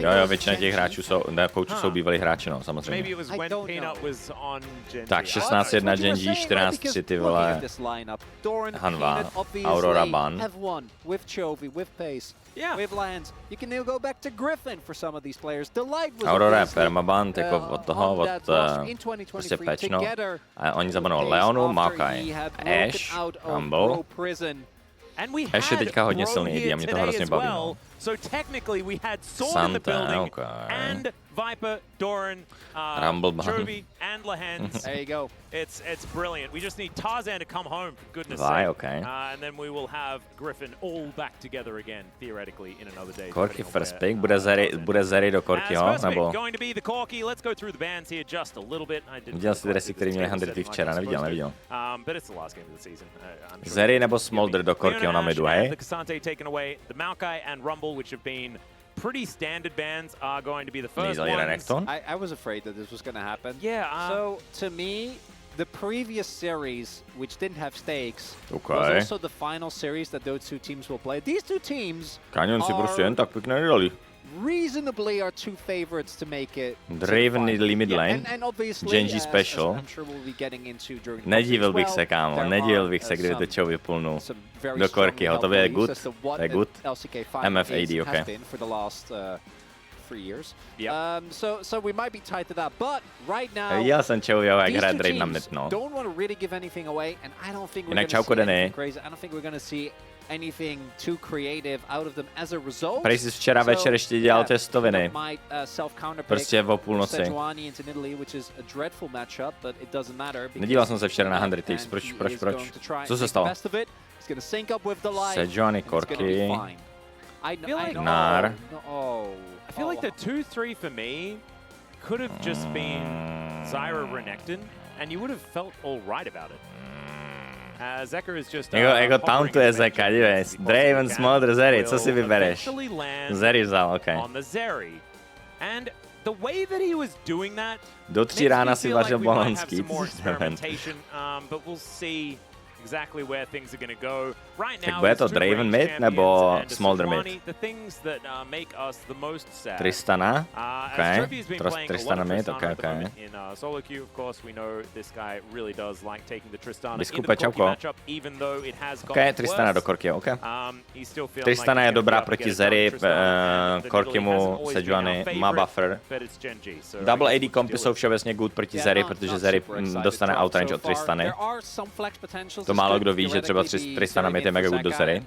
Jo, většina těch hráčů jsou, koučů jsou bývalí hráči, no, samozřejmě. Tak, 16-1 GENG, 14-3 ty vole. Hanva, Aurora Ban. Aurora je permaban, jako od toho, od prostě pečno. A oni zabanou Leonu, Maokai, Ashe, Rumble. Ashe je teďka hodně silný, a mě to hrozně baví. Santa, okay. Viper, Doran, Jovi, and Lahens. There you go. It's brilliant. We just need Tarzan to come home, for goodness sake. Okay. And then we will have Griffin all back together again, theoretically, in another day. Corki first pick. Bude Zeri do Corkiho, nebo? Going to be the Corki. Let's go through the bands here just a little bit. Viděl jsi dresy, který měli 100 včera, neviděl. But it's the last game of the season. Zeri nebo Smolder do Corkiho na midu, hej? The Kasante taken away. The Maokai and Rumble, which have been pretty standard bans, are going to be the first ones. I was afraid that this was going to happen. Yeah. So to me, the previous series, which didn't have stakes, okay, was also the final series that those two teams will play. These two teams reasonably are two favorites to make it. Draven Needly mid lane, GENG special. Nedivil bych se, kámo, nedivil bych se, kdyby to čo vyplnul do Corkiho, to je good, to je good. MFAD, okay. So we might be tied to that, but right now, viděl jsem čau, jo, jak hraje Draven na mid, no. Don't want to really give anything away, and I don't think we're going to see anything crazy. I don't think we're going to see anything too creative out of them as a result. Prej jsi včera večer ještě dělal testoviny. Prostě o půlnoci. Nedíval jsem se včera na 100 Thieves, proč? Co se stalo? Sejuani, Corki, Gnar. I feel like the 2-3 for me could have just been Zyra Renekton, and you would have felt all right about it. Zeka is just jako tauntuje Zeka, dívej. Draven, Smolder, Zeri, co si vybereš? Zeri vzal, ok. Do 3 rána si vařil bolonský. Exactly where things are going to go. Right tak now, bude to Draven mid nebo Smolder mid? Tristana? Okay. Tristana mid, okay. Biskupe, čauko. Okay, Tristana do Corkiho, okay. Tristana je dobrá proti Zeri, Corkimu, Sejuani, má buffer. Double AD kompy jsou všeobecně good proti Zeri, protože Zeri dostane outrange od Tristany. To málo kdo ví, že třeba Tristana mid je mega good do Zeri.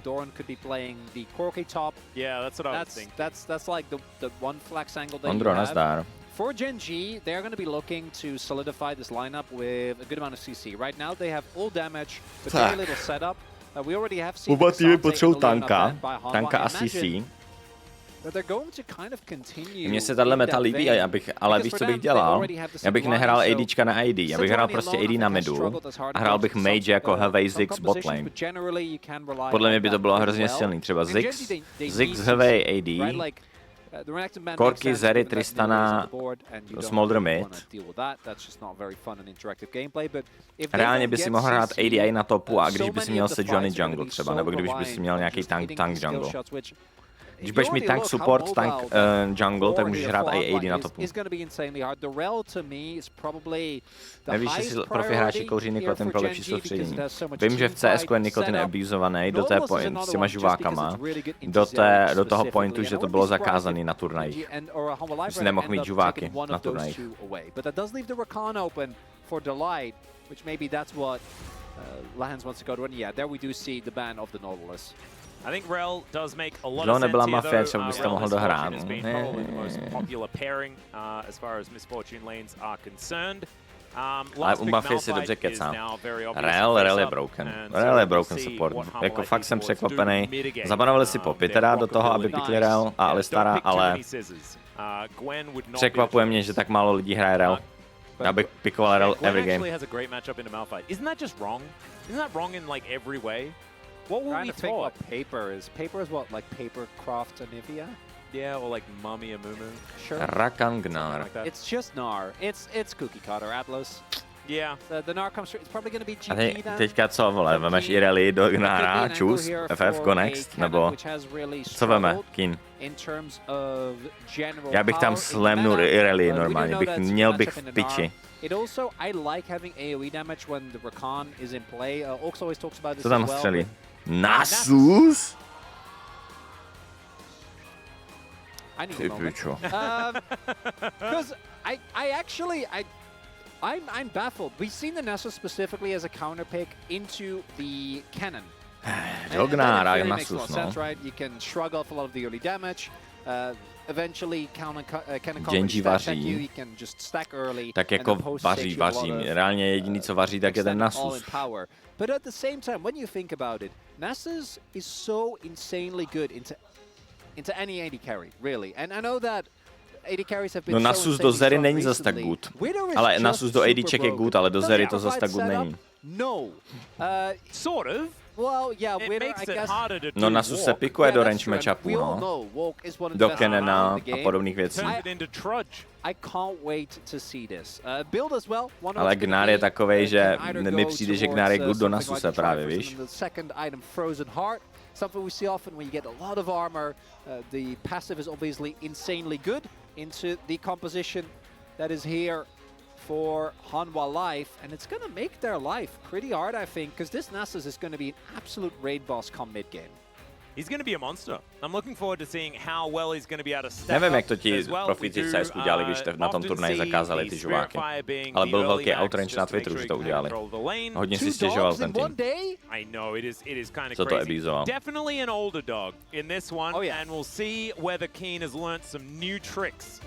Ondro, nazdar. For GENG, they are going to be looking to solidify this lineup with a good amount of CC. Right now, they have all damage, but very little setup. We already have seen oba týmy potřebují tanka a CC. Mně se tahle meta líbí, ale víš, co bych dělal? Já bych nehrál ADčka na AD, já bych hrál prostě AD na midu a hrál bych mage jako Heavy Ziggs botlane. Podle mě by to bylo hrozně silný, třeba Ziggs Heavy AD, Corki, Zeri, Tristana, Smolder mid. Reálně by si mohl hrát AD na topu a když by si měl Sejuani jungle třeba, nebo když by si měl nějaký tank jungle. Když budeš mít tank support, tank jungle, tak můžeš hrát i AD na topu. Nevíš, jestli profi hráči kouří nikotin pro lepší soustředění. Vím, že v CS je nikotin abuzovaný do té point s těma žuvákama, do toho pointu, že to bylo zakázané na turnajích. Že si nemohl mít žuváky na turnajích. Kdo nebyla mafie, třeba bys to mohl dohrát. Ale u mafie si dobře kecám. Rel je broken. Rel je broken support. Jako fakt jsem překvapený. Zabanovali si Poppy teda do toho, aby pikli Rel a Alistara, ale překvapuje mě, že tak málo lidí hraje Rel. Já bych pikoval Rel every game. What will we think what paper is? Paper is what, like paper craft Anivia? Yeah, or like Mummy and Mumu. Sure. Rakan Gnar. It's just Gnar. It's cookie cutter Atlas. Yeah. The Gnar comes through. It's probably going to be GP A then. teďka co, vole, vemeš i rally do Gnara, čus, FF, go next, nebo co veme, Keen? Já bych tam slamnul i rally normálně, měl bych v piči. It also, I like having AoE damage when the Rakan is in play. Ox always talks about this Co tam as well. střelí? Nasus? I need a moment. Because I'm baffled. We've seen the Nexus specifically as a counter pick into the cannon. Dognara, really Nasus, makes a lot of sense, right? You can shrug off a lot of the early damage. Eventually, cannon GENG vaří. you can just stack early. Tak jako vaří. Reálně jediný, co vaří, tak je ten Nasus. But at the same time, when you think about it, Nasus is so insanely good into any AD carry, really. And I know that AD carries have been no Nasus do Zery není zas tak good. Ale Nasus do ADček je good, ale do Zery to zas tak good není. No. Sort of. Well, yeah, Winner, I guess. No Nasus se pikuje do range matchupu, no. Do Cannona a podobných věcí. I can't wait to see this. Build as well. Ale Gnar je takovej, že mi přijde, že Gnar je good do Nasuse právě, víš? Second item, Frozen Heart. Something we see often when you get a lot of armor. The passive is obviously insanely good into the composition that is here for Hanwha Life, and it's going to make their life pretty hard, I think, because this Nasus is going to be an absolute raid boss come mid-game. He's going to be a monster. I'm looking forward to seeing how well he's going to be able to step Nevím, jak to up ti as well. profíci z CSku udělali, když na tom turnaji zakázali ty žuváky. Ale byl velký outrange na Twitteru, že to udělali. Hodně si stěžoval ten tým. I know, it is kind of Co to ebízoval. Definitely an older dog in this one, and we'll see whether Keen has learned some new tricks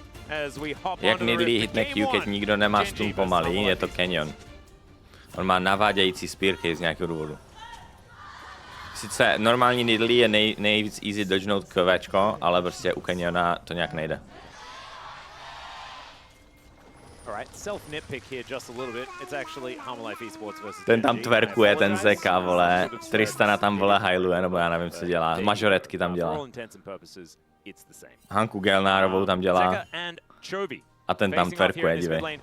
as we hop Jak on Nidley hitne Q, keď nikdo nemá stun pomalý, je to Canyon. On má navádějící spearcase z nějakého důvodu. Sice normální Nidley je nejvíc easy dodgenout kvéčko, ale prostě u Canyona to nějak nejde. Ten tam twerkuje, ten Zeka, vole. Tristana tam, vole, healuje, nebo já nevím, co dělá. Majoretky tam dělá. Hanku Gelnárovou tam dělá. A ten tam twerkuje, dívej.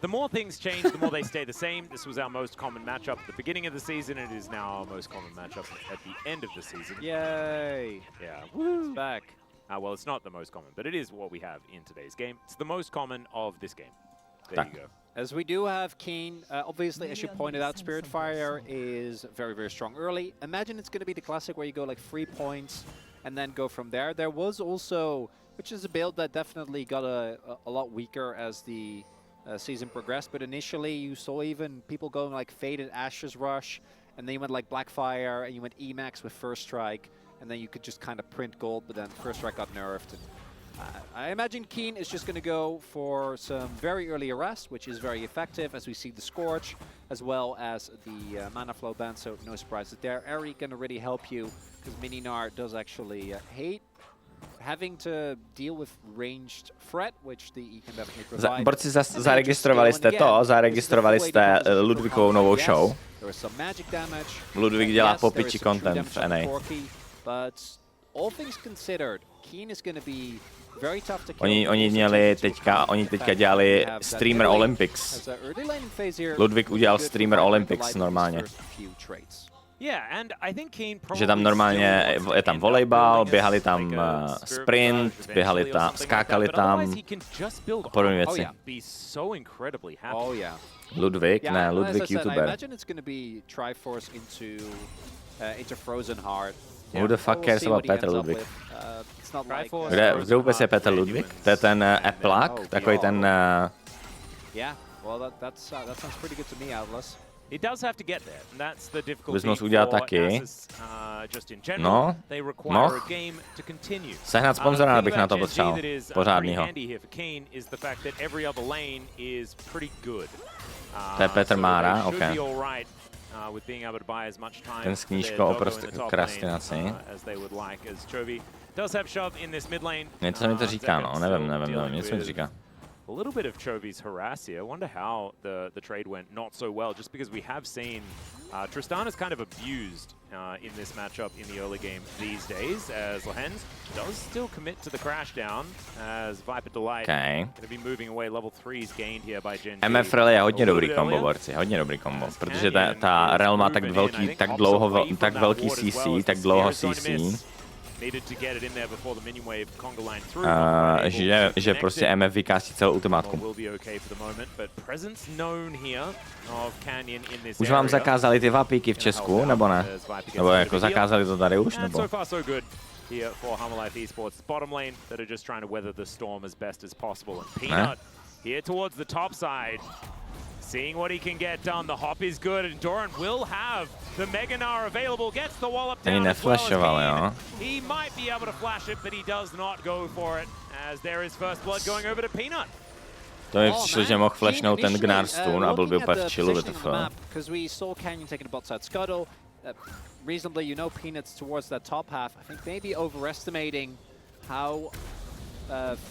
The more things change, the more they stay the same. This was our most common matchup at the beginning of the season. It is now our most common matchup at the end of the season. Yay! Yeah, Woo! It's back. Well, it's not the most common, but it is what we have in today's game. It's the most common of this game. There you go. As we do have Keen, obviously, as you pointed out, Spiritfire is very, very strong early. Imagine it's going to be the classic where you go like 3 points and then go from there. There was also, which is a build that definitely got a lot weaker as the season progressed, but initially you saw even people going like Faded Ashes Rush, and then you went like Blackfire, and you went Emax with First Strike, and then you could just kind of print gold, but then First Strike got nerfed. And I imagine Keen is just going to go for some very early arrest, which is very effective, as we see the Scorch, as well as the Mana Flow ban, so no surprises there. Eri going to really help you, because Mininar does actually hate having to deal with ranged threat, which the E can definitely provide. Borci, zaregistrovali jste Ludvíkovou novou show. Ludvík dělá popiči content v NA. Oni teďka dělali Streamer Olympics. Ludvík udělal Streamer Olympics normálně. Že tam normálně je tam volejbal, běhali tam sprint, skákali tam a podobné věci. Ludvík, ne, Ludvík YouTuber. Who the fuck cares about Petr Ludvík? Kde vůbec je Petr Ludvík? To je ten Applák, takový ten... He does have to get there, and that's the difficulty. Bys mohl udělat taky. No, mohl. Sehnat sponzora bych na to potřeboval. Pořádnýho. To je Petr Mára, ok. Ten s knížkou o prokrastinaci. Něco mi to říká, no, nevím, něco mi to říká. A little bit of Chovy's harass here. I wonder how the trade went not so well, just because we have seen Tristana's kind of abused in this matchup in the early game these days, as Lehens does still commit to the crash down, as Viper Delight going to be moving away. Level 3 is gained here by Gen G. MF Rally je hodně dobrý kombo, borci, hodně dobrý kombo, protože ta Rel má tak velký CC, tak dlouho CC. Že prostě MF vykásí celou ultimátku. Už vám zakázali ty vapíky v Česku, nebo ne? Nebo jako zakázali to tady už, nebo? Here for HLE Esports, bottom lane that are just trying to weather the storm as best as possible. And Peanut here towards the top side, seeing what he can get done. The hop is good, and Doran will have the Mega Gnar available. Gets the wallop down as well as he might be able to flash it, but he does not go for it, as there is first blood going over to Peanut. To mi přišlo, že mohl flashnout ten Gnar stun a byl by úplně v chillu WTF. Because we saw Canyon taking a bot side scuttle. Reasonably, you know, Peanuts towards that top half. I think maybe overestimating how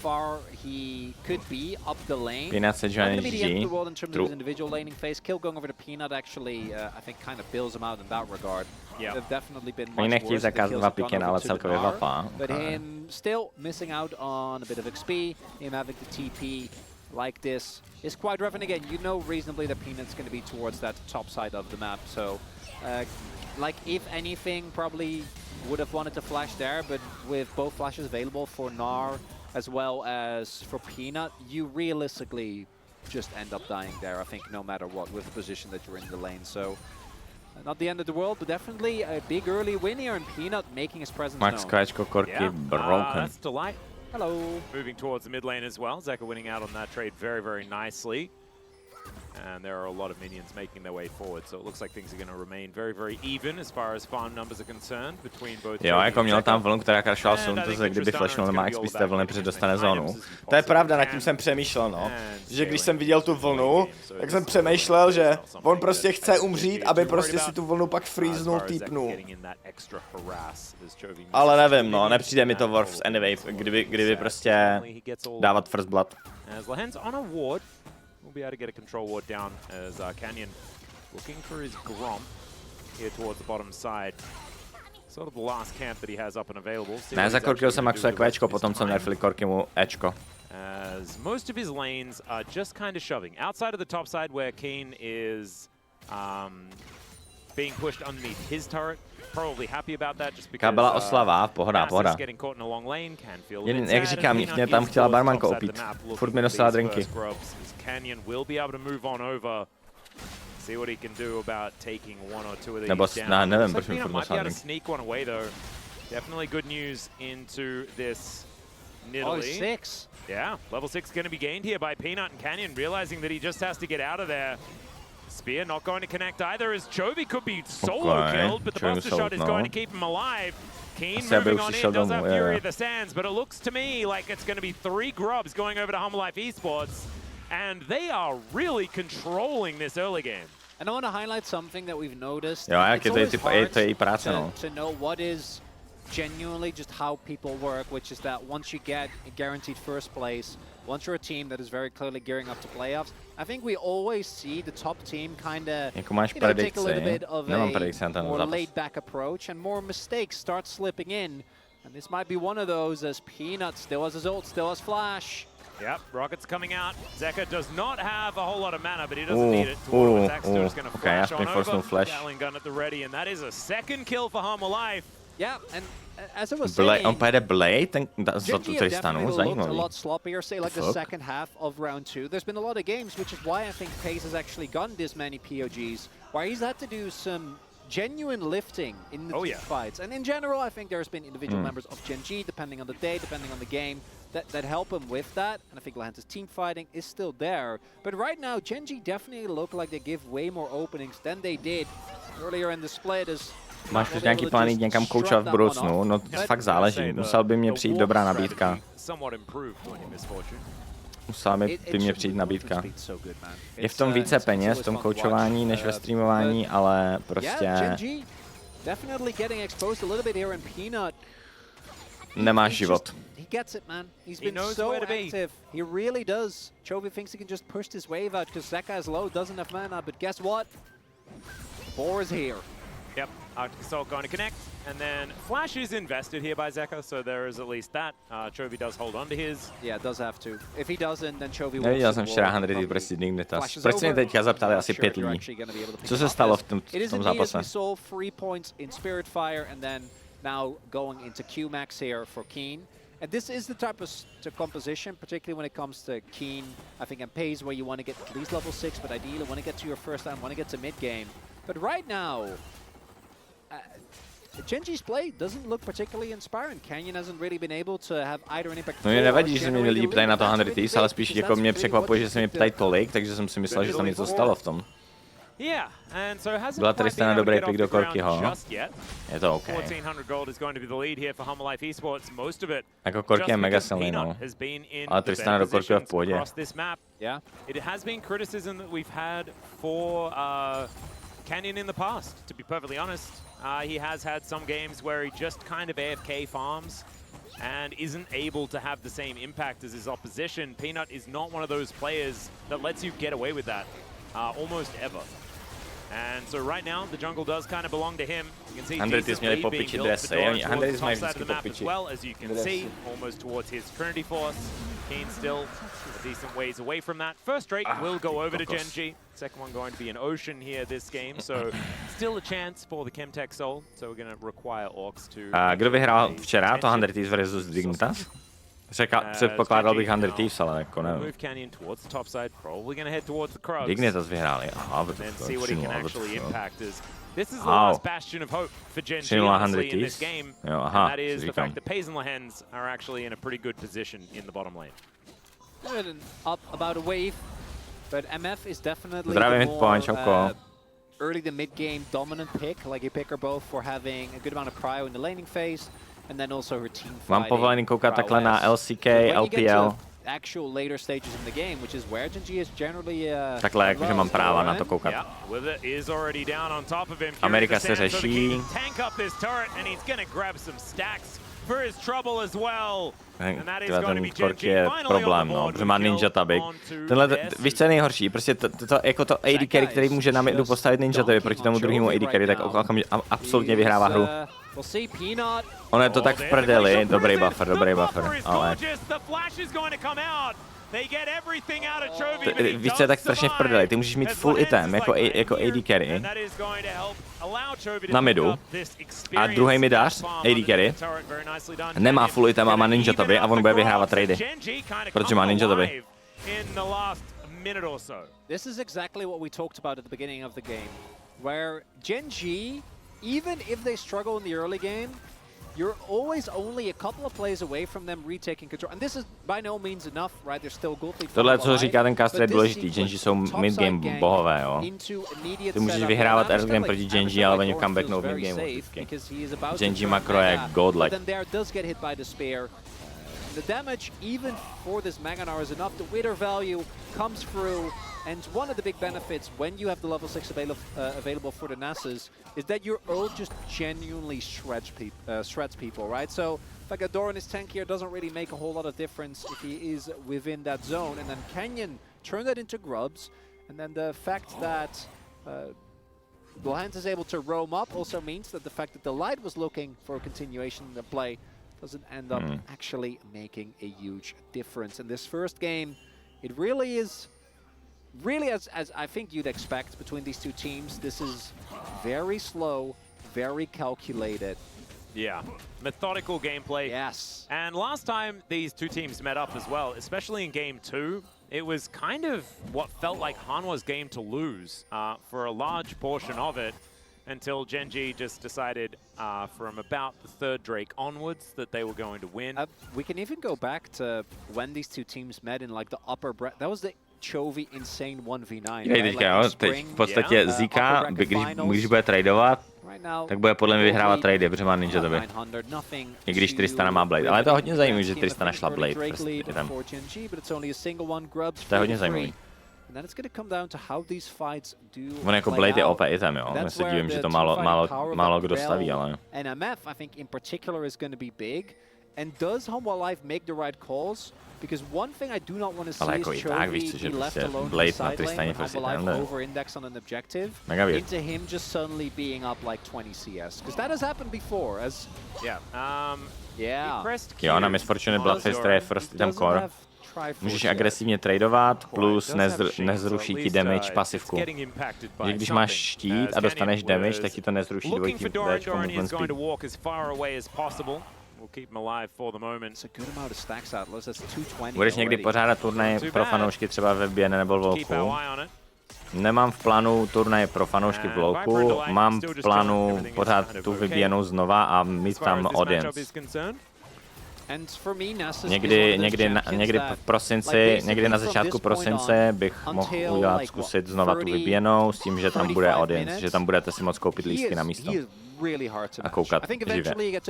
far he could be up the lane. Peanut said going to be the end of the world in terms of his individual laning phase. Kill going over to Peanut actually, I think, kind of bails him out in that regard. Yeah, they've definitely been much worse. The kills have gone over to the Gnar, but him still missing out on a bit of XP. Him having to TP like this is quite rough. And again, you know reasonably that Peanut's going to be towards that top side of the map. So, like, if anything, probably would have wanted to flash there, but with both flashes available for Gnar as well as for Peanut, you realistically just end up dying there, I think, no matter what, with the position that you're in the lane. So, not the end of the world, but definitely a big early win here, and Peanut making his presence Max Krajčko Korky broken. That's Delight. Hello. Moving towards the mid lane as well. Zeka winning out on that trade very, very nicely. And there are a lot of minions making their way forward, so it looks like things are going to remain very, very even as far as farm numbers are concerned between both. Jo, jako měl tam vlnu, která krašoval sun, to kdyby flashnul, nemá XP z té vlny, protože dostane zónu. To je pravda, nad tím jsem přemýšlel, no. Že když jsem viděl tu vlnu, tak jsem přemýšlel, že on prostě chce umřít, aby prostě si tu vlnu pak freeznul, týpnul. Ale nevím, no, nepřijde mi to worth anyway, kdyby prostě dávat first blood. We'll be able to get a control ward down as Canyon looking for his Gromp here towards the bottom side. Sort of the last camp that he has up and available. Ne, za Korkyho se maxuje Ečko, potom co nerfili Korkymu Ečko. As most of his lanes are just kind of shoving. Outside of the top side where Kane is being pushed underneath his turret. Probably happy about that just because byla oslava, pohoda. Jen, jak říkám, mě tam chtěla barmanko opít. Furt mi dostala drinky. Nebo nevím, proč mi furt dostala drinky. Definitely good news into this Nidalee. Yeah, level 6 going to be gained here by Peanut and Canyon, realizing that he just has to get out of there. Spear not going to connect either, as Chovy could be solo killed, but the Buster Shot is going to keep him alive. Keen moving on in, does have Fury of the Sands, but it looks to me like it's going to be 3 grubs going over to HLE Esports, and they are really controlling this early game. And I want to highlight something that we've noticed. Jo, it's always hard to know what is genuinely just how people work, which is that once you get a guaranteed first place, once you're a team that is very clearly gearing up to playoffs, I think we always see the top team kind of take a little bit of a more laid-back approach, and more mistakes start slipping in. And this might be one of those, as Peanut still has his ult, still has flash. Yep, rockets coming out. Zeka does not have a whole lot of mana, but he doesn't need it. Zaxter is going to flash on over. Gatling gun at the ready, and that is a second kill for HLE. Yeah, and as I was saying, on pojede Blade, Genji have definitely looked a lot sloppier, say like the second half of round 2. There's been a lot of games, which is why I think Pace has actually gotten this many POGs, where he's had to do some genuine lifting in the team fights. And in general, I think there's been individual members of Genji, depending on the day, depending on the game, that help him with that. And I think Lehens' team fighting is still there. But right now, Genji definitely look like they give way more openings than they did earlier in the split. Máš už nějaký plán jít někam koučovat v budoucnu? No fakt záleží. Musel by mě přijít dobrá nabídka. Musela by mě přijít nabídka. Je v tom více peněz, v tom koučování, než ve streamování, ale prostě... Nemáš život. He gets it, man. He's been so active. He really does. Chovy thinks he can just push this wave out because Zeka is low, doesn't have mana, but guess what? Boar is here. Yep, Arctic Assault going to connect, and then Flash is invested here by Zeka, so there is at least that. Chovy does hold on to his. Yeah, does have to. If he doesn't, then Chovy will. Neviděl jsem včera 100 prostě Dignitas. Proč se mě teďka zeptali asi 5 lidí? Co se stalo v tom zápase? We saw 3 points in Spiritfire, and then now going into Q-Max here for Keen. And this is the type of composition, particularly when it comes to Keen, I think, and Pace, where you want to get at least level 6, but ideally want to get to your first time, want to get to mid-game. But right now, Genji's play doesn't look particularly inspiring. Canyon hasn't really been able to have either an impact. No mě nevadí, že se mě lidi ptají na to 100 Thieves, ale spíš jako mě překvapuje, že se mě ptají tolik, takže jsem si myslel, že tam něco stalo v tom. Byla tady stejná dobrý pick do Korkyho. Je to OK. Jako Korky je mega silný, no. Ale Tristana do Korkyho v pohodě. It has been criticism that we've had for Canyon in the past, to be perfectly honest. He has had some games where he just kind of AFK farms and isn't able to have the same impact as his opposition. Peanut is not one of those players that lets you get away with that almost ever. And so right now, the jungle does kind of belong to him. You can see decent lead being built for Doran towards the top side of the map as well, as you can see, almost towards his Trinity Force. Keen still a decent ways away from that. First Drake will go over to Genji. Second one going to be an Ocean here this game, so still a chance for the Chemtech Soul. So we're going to require Orcs to... Kdo vyhrál včera to 100 Thieves versus Dignitas? Předpokládal bych 100 Thieves, ale jako nevím. Dignitas vyhráli, aha, This is the last bastion of hope for Genji honestly in this game, and that is the fact that Paze and Lahens are actually in a pretty good position in the bottom lane. Up about a wave, but MF is definitely the more early to mid-game dominant pick, like a picker both for having a good amount of cryo in the laning phase, and then also her team fighting. Mám povolený koukat takhle na LCK, LPL. Actual later stages in the game, which is where Genji is generally takhle jakože mám práva na to koukat. Amerika se řeší. Ten Korky je problém, no, protože má Ninja Tabik. Tenhle, víš, co je nejhorší? Prostě jako to AD carry, který může na midu postavit Ninja Tabik proti tomu druhému AD carry, tak absolutně vyhrává hru. Ono je to tak v prdeli, dobrý buffer, ale... Víš, co je tak strašně v prdeli, ty můžeš mít full item jako AD carry na midu a druhý midář, AD carry, nemá full item a má Ninja Tabi a on bude vyhrávat trady, protože má Ninja Tabi. This is exactly what we talked about at the beginning of the game, where Genji, even if they struggle in the early game, you're always only a couple of plays away from them retaking control. And this is by no means enough, right? They're still goldly. Tohle, co říká ten caster, je důležitý. Genji jsou mid-game bohové, jo. Ty můžeš vyhrávat early game proti Genji, ale oni comebacknou v mid-game vždycky. Genji makro je godlike. The damage, even for this Maganar, is enough. The Wither value comes through, and one of the big benefits when you have the level 6 available for the Nasus is that your ult just genuinely shreds people, right? So, like a Doran is tankier, doesn't really make a whole lot of difference if he is within that zone, and then Canyon turn that into grubs, and then the fact that Lahens is able to roam up also means that the fact that the Light was looking for a continuation in the play doesn't end up actually making a huge difference. In this first game, it really is, as I think you'd expect between these two teams, this is very slow, very calculated. Yeah, methodical gameplay. Yes. And last time these two teams met up as well, especially in game 2, it was kind of what felt like Hanwha's game to lose for a large portion of it, until Genji just decided from about the third Drake onwards that they were going to win. We can even go back to when these two teams met in like the upper bracket. That was the Chovy insane 1v9. Teď v podstatě Zika, když bude tradovat, tak bude podle mě vyhrávat trady, protože má Ninja Tabi. I když Tristana má Blade. Ale je to hodně zajímavé, že Tristana šla Blade. To je hodně zajímavý. On jako Blade je OP item, jo. Já se divím, že to málo kdo staví, ale... NMF, I think, in particular is going to be big. And does Humble Life make the right calls? Because one thing I do not want to see is Chovy be left alone in the side lane with Humble Life over-index on an objective into him just suddenly being up like 20 CS. Because that has happened before, as... Jo, na Misfortune Bloodfist je first item core. Můžeš agresivně tradovat, plus nezruší ti damage pasivku. Takže když máš štít a dostaneš damage, tak ti to nezruší dvojitý movement speed. Budeš někdy pořádat turnaje pro fanoušky třeba ve BN nebo v LoLku? Nemám v plánu turnaje pro fanoušky v LoLku, mám v plánu pořád tu vybíjenou znova a mít tam audience. Někdy v prosinci, někdy na začátku prosince bych mohl udělat, zkusit znova tu vybíjenou s tím, že tam bude audience, že tam budete si moct koupit lístky na místo a koukat živě.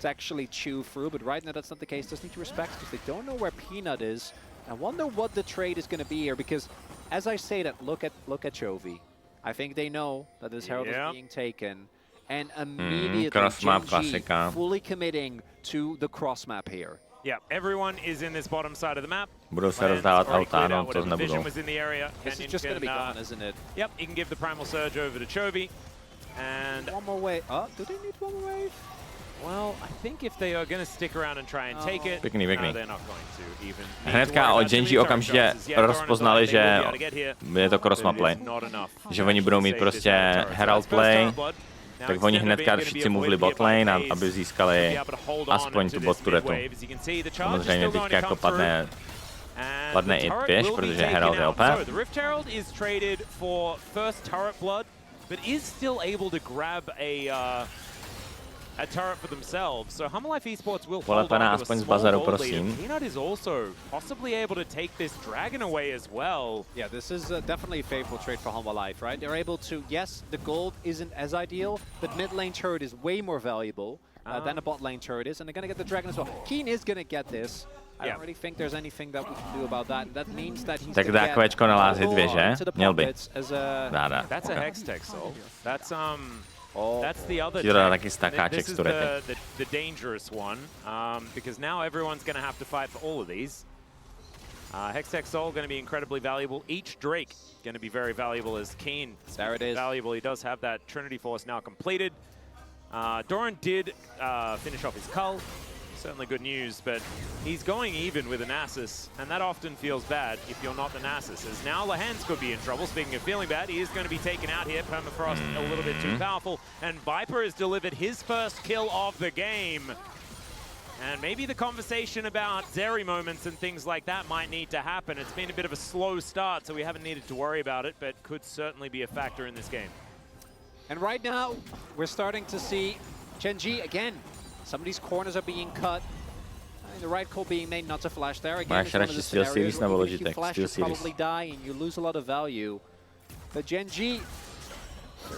To actually chew through, but right now that's not the case. Just need to respect because they don't know where Peanut is. I wonder what the trade is going to be here because, as I say that, look at Chovy. I think they know that this Herald is being taken, and immediately GENG fully committing to the cross map here. Yeah, everyone is in this bottom side of the map. Budou se rozdávat auta, no to nebudou. This is just going to be gone, isn't it? Yep, he can give the Primal Surge over to Chovy. And one more wave. Oh, do they need one more wave? Well, I think if they are going to stick around and try and take it, pěkný. they're not going to even. Hnedka od GENG okamžitě rozpoznali, že je to cross map play. Že oni budou mít prostě Herald play, tak oni hnedka všichni movili bot lane, aby získali aspoň tu bot turetu. Samozřejmě teďka jako padne i pěš, protože Herald je OP. The Rift Herald is traded for first turret blood, but is still able to grab a turret for themselves. So Humble Life Esports will hold on to a small gold lead. Peanut is also possibly able to take this dragon away as well. Yeah, this is definitely a favorable trade for Humble Life, right? They're able to, yes, the gold isn't as ideal, but mid lane turret is way more valuable than a bot lane turret is, and they're going to get the dragon as well. Keen is going to get this. I don't really think there's anything that we can do about that. That means that he's tak dá kvečko na lásy dvě, že? Měl by. Dá. That's a Hex Tech Soul. That's the other this is the dangerous one, because now everyone's going to have to fight for all of these. Hextech Soul going to be incredibly valuable. Each Drake going to be very valuable as Keen. There it is. Valuable. He does have that Trinity Force now completed. Doran did finish off his cull. Certainly good news, but he's going even with a Nasus, and that often feels bad if you're not the Nasus, as now Lahens could be in trouble. Speaking of feeling bad, he is going to be taken out here. Permafrost a little bit too powerful, and Viper has delivered his first kill of the game. And maybe the conversation about Zeri moments and things like that might need to happen. It's been a bit of a slow start, so we haven't needed to worry about it, but could certainly be a factor in this game. And right now, we're starting to see GENG again. Some of these corners are being cut. The right call being made not to flash there. Again, it's one of the scenarios where if you flash, you probably die and you lose a lot of value. But GENG, the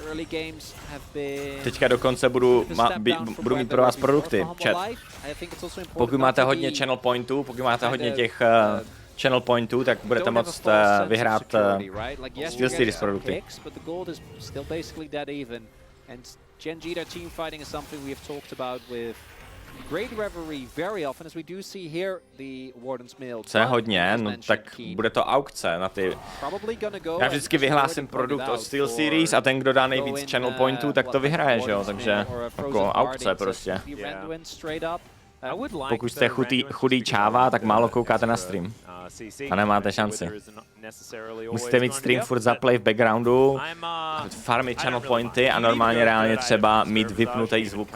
early games have been... Teďka dokonce budu mít pro vás produkty, chat. Pokud máte hodně channel pointů, pokud máte hodně těch channel pointů, tak budete moct vyhrát Steel Series produkty. GENG, their team fighting is something we have talked about with Great Reverie very often, as we do see here the Warden's Mill. Co je hodně, no tak bude to aukce na ty. Já vždycky vyhlásím produkt od Steel Series a ten, kdo dá nejvíc channel pointů, tak to vyhraje, že jo, takže jako aukce prostě. Pokud jste chudý čáva, tak málo koukáte na stream a nemáte šanci. Musíte mít stream furt zaplay v backgroundu, farmit channel pointy a normálně reálně třeba mít vypnutý zvuk.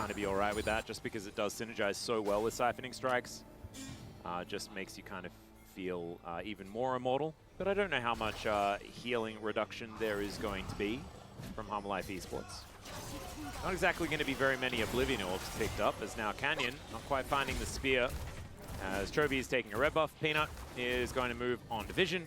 But I don't know how much healing reduction there is going to be from Humble Life Esports. Not exactly going to be very many Oblivion Orbs picked up, as now Canyon not quite finding the spear. As Chovy is taking a red buff, Peanut is going to move on to Vision.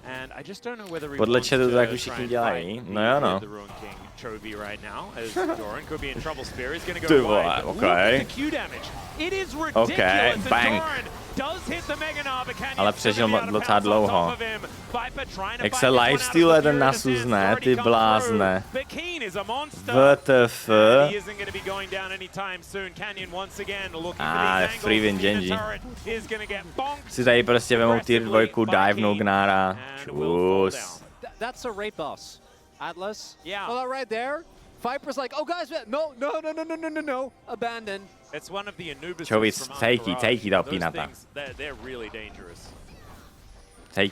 And I just don't know whether he wants to try and fight the Ruin King Chovy right now, as Doran could be in trouble. Spear is going to go wide. Okay. Look at the Q damage. It is ridiculous. Okay, bang. Doran Ale přežil docela dlouho. Jak se lifestealuje ten Nexus, ne? Ty blázne. WTF. Free win Genji. Si tady prostě vemou tier 2, divenou Gnára. Čus. That's a raid boss. Atlas. Yeah. Well, right there. Viper's like, oh guys, no. Abandon. It's one of the Anubis. Čovíc, take do Pinata. They're really dangerous. Take.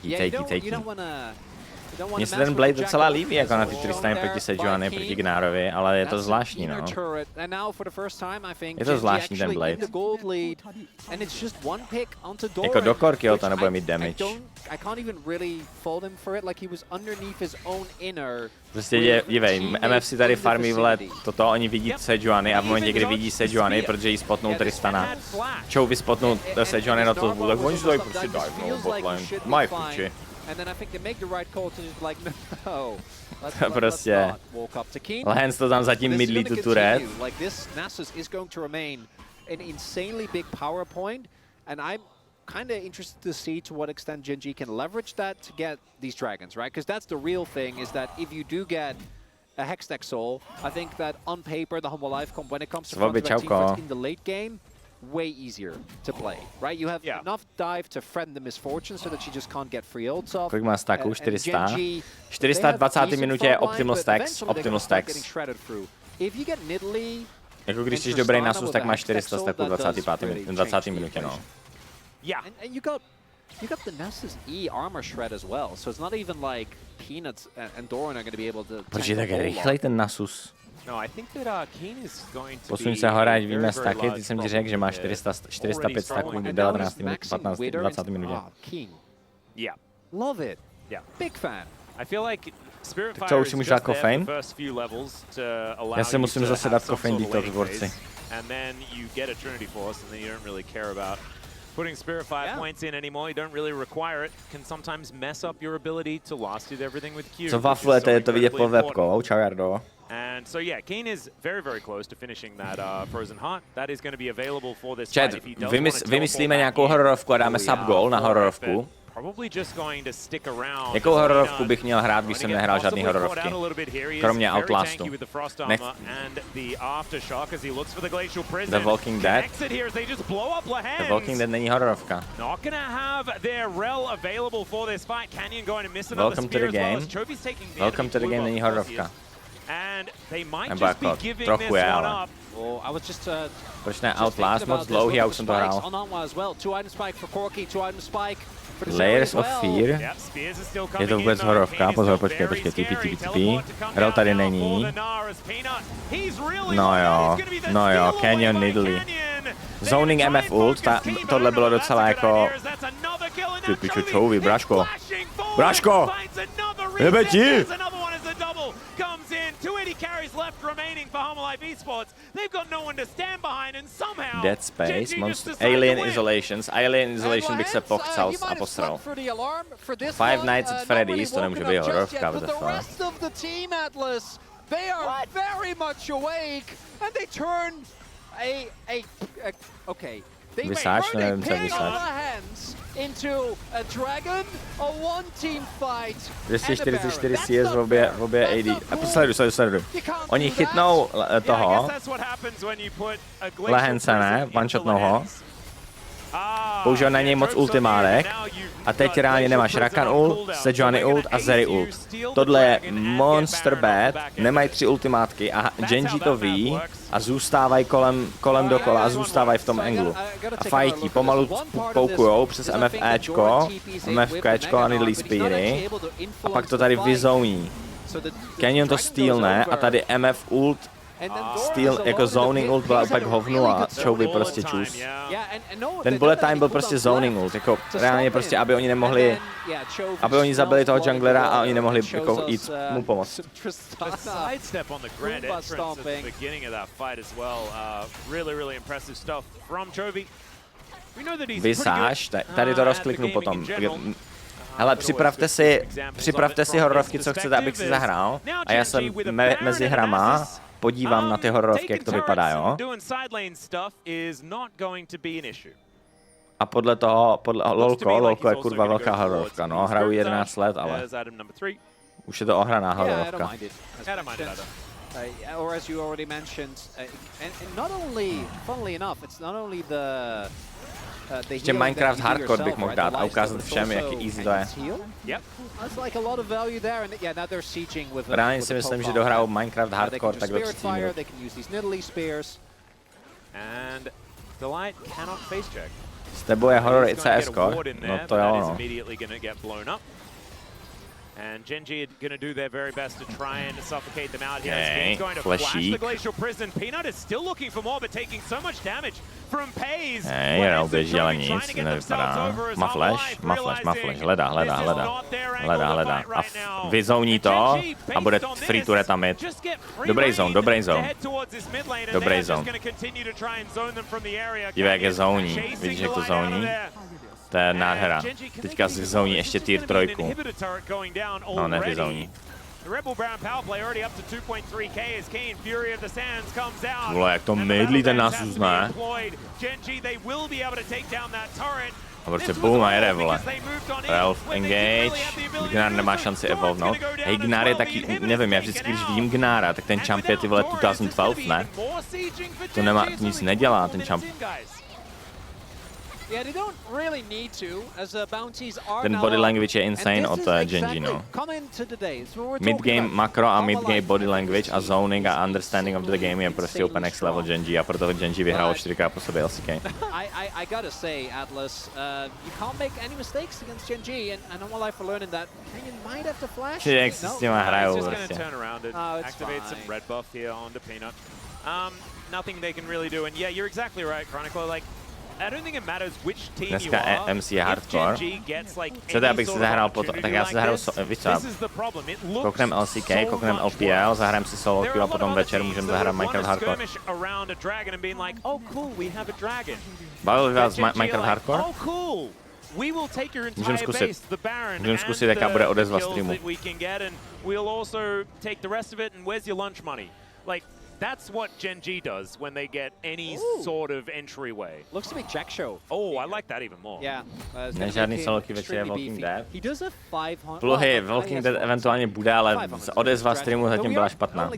Mně se ten Blade docela líbí, jako na ty Tristany proti Sejuani, proti Gnárovi, ale je to zvláštní, no. Je to zvláštní ten Blade. Jako do Korkyho to nebude mít damage. Prostě dívej, MF si tady farmí vle toto, oni vidí Sejuani a v momentě, kdy vidí Sejuani, protože jí spotnou Tristana, Chovy spotnou Sejuani na to bude, oni se tady prostě divenou botlane, mají fuči. And then I think they make the right call to just like, no. Prostě. Lehens to tam zatím mydlí tu turret. Like this Nexus is going to remain an insanely big power point, and I'm kind of interested to see to what extent Genji can leverage that to get these dragons, right? Because that's the real thing, is that if you do get a Hextech Soul, I think that on paper the Humble Life comp, when it comes to team fights in the late game, way easier to play, right? You have enough dive to friend the misfortune so that she just can't get free ults off. Kolik má stacků? 400? 420. minutě je Optimal Stacks. Jako když jsi dobrý na sus, tak máš 400 stacků 20. minutě, no. Yeah. And you got the Nexus E armor shred as well, so it's not even like Peanuts and Doran are going to be able to. Proč je tak rychlej ten Nexus? No, I think that Keen is going to Posuň se hore, ať víme staky. Teď jsem ti řekl, že máš 405 staků v 19 minut, 15, 20 minutě. Yeah. Love it. Yeah. Big fan. I feel like Spirit Fire is just there for the first few levels to allow Já se musím zase dát kofein you detox, borci. And then you get a Trinity Force and then you don't really care about putting Spirit Fire points in anymore. You don't really require it. Can sometimes mess up your ability to last with everything with Q. Co waflujete, je to vidět pod webkou. Čau, Jardo. And so yeah, Keen is very close to finishing that Frozen Heart. That is going to be available for this fight if he does want to vymyslíme nějakou hororovku a dáme sub-goal na hororovku. Jakou hororovku bych měl hrát, když jsem nehrál žádný hororovky? Kromě Outlastu. The Walking Dead? The Walking Dead není hororovka. Welcome to the game. Welcome to the game není hororovka. Nebo jako trochu je, ale... Proč ne Outlast? Moc dlouhý, já už jsem to hrál. Layers of Fear. Je to vůbec horovka? Pozor, počkej, TP. Rel tady není. No jo, Canyon Nidalee. Zoning MF ult, tohle bylo docela jako... Ty pičo, Chovy, Braško! Jebe ti! Dead Space, Alien Isolation bych se pochcal a posral. Five Nights at Freddy's, to nemůže být horovka, what the fuck. They are very much awake, and they turn okay. Vysáč, nevím, co je vysáč. Into a dragon, a one-team fight. 244 CS v obě AD. A sleduj. Oni chytnou toho. Lehence, ne? One-shotnou ho. Použil na něj moc ultimárek. A teď reálně nemáš Rakan ult, Sejuani ult a Zeri ult. Tohle je monster bad, nemají 3 ultimátky a Genji to ví a zůstávají kolem dokola a zůstávají v tom anglu. A fajtí, pomalu poukujou přes MFKčko a Nidalee Speary a pak to tady vyzouní. Canyon to stealne a tady MF ult Steel jako zoning ult byla úplně hovnu a Chovy prostě čus. Ten bullet time byl prostě zoning ult, jako reálně prostě, aby oni nemohli, aby oni zabili toho junglera a oni nemohli jako jít mu pomoct. Vysáš, tady to rozkliknu potom. Hele, připravte si hororovky, co chcete, abych si zahrál. A já jsem mezi hrama podívám na ty hororovky, jak to vypadá, jo? A podle toho, lolko je kurva velká hororovka, no, hraju 11 let, ale už je to ohraná hororovka. Or as you already mentioned, and not only, funnily enough, it's not only the ještě Minecraft Hardcore bych mohl dát a ukázat všem, jak easy to je. Reálně si myslím, že dohraju Minecraft Hardcore tak do 30 minut. S tebou je horor i CS-ko? No to jo, no. And Genji are going to do their very best to try and suffocate them out here. Okay, He's going to flash the Glacial Prison. Peanut is still looking for more, but taking so much damage from Pays. Jenom běží, ale nic, nevypadá. Má flash, hledá. A vyzouní to a bude free to retamit. Dobrý zone. Dívej, jak je zóní. Vidíš, jak to zóní? To je nádhera. Teďka si zóní ještě tier 3. No, nevyzóní. Vole, jak to mydlí ten Nexus, ne? A prostě boom a jede, vole. Elf engage. Gnár nemá šanci evolvnout. Hej, Gnár je taky, nevím, já vždycky, když vidím Gnára, tak ten champ je ty vole 2012, ne? To nemá, to nic nedělá, ten champ. Ten body language je insane od Genji, no. Mid-game makro a mid-game body language a zoning a understanding of the game je prostě úplně next level Genji a proto Genji vyhrál 4krát po sobě LCK. I gotta say, Atlas, you can't make any mistakes against Genji, and all my life for learning that Canyon might have to flash. Jak si s těma hrajou prostě. Activate some red buff here onto Peanut. Nothing they can really do, and yeah, you're exactly right, Chronicle. Like, I don't think it matters which team dneska you are. MC je hardcore. Chcete, abych si zahrál potom, tak já si zahraju, víš co, kouknem LCK, kouknem LPL, zahrajeme si solo queue a potom večer můžeme zahrát Minecraft Hardcore. Bavil by vás Minecraft Hardcore? Můžeme zkusit, jaká bude odezva streamu. That's what Genji does when they get any sort of entryway. Looks to be Jack Show. Oh, I like that even more. Yeah. Nežádný solo queue večer je Walking Dead. He does a 500. Pluhy, Walking Dead eventuálně bude, ale odezva streamu zatím byla špatná.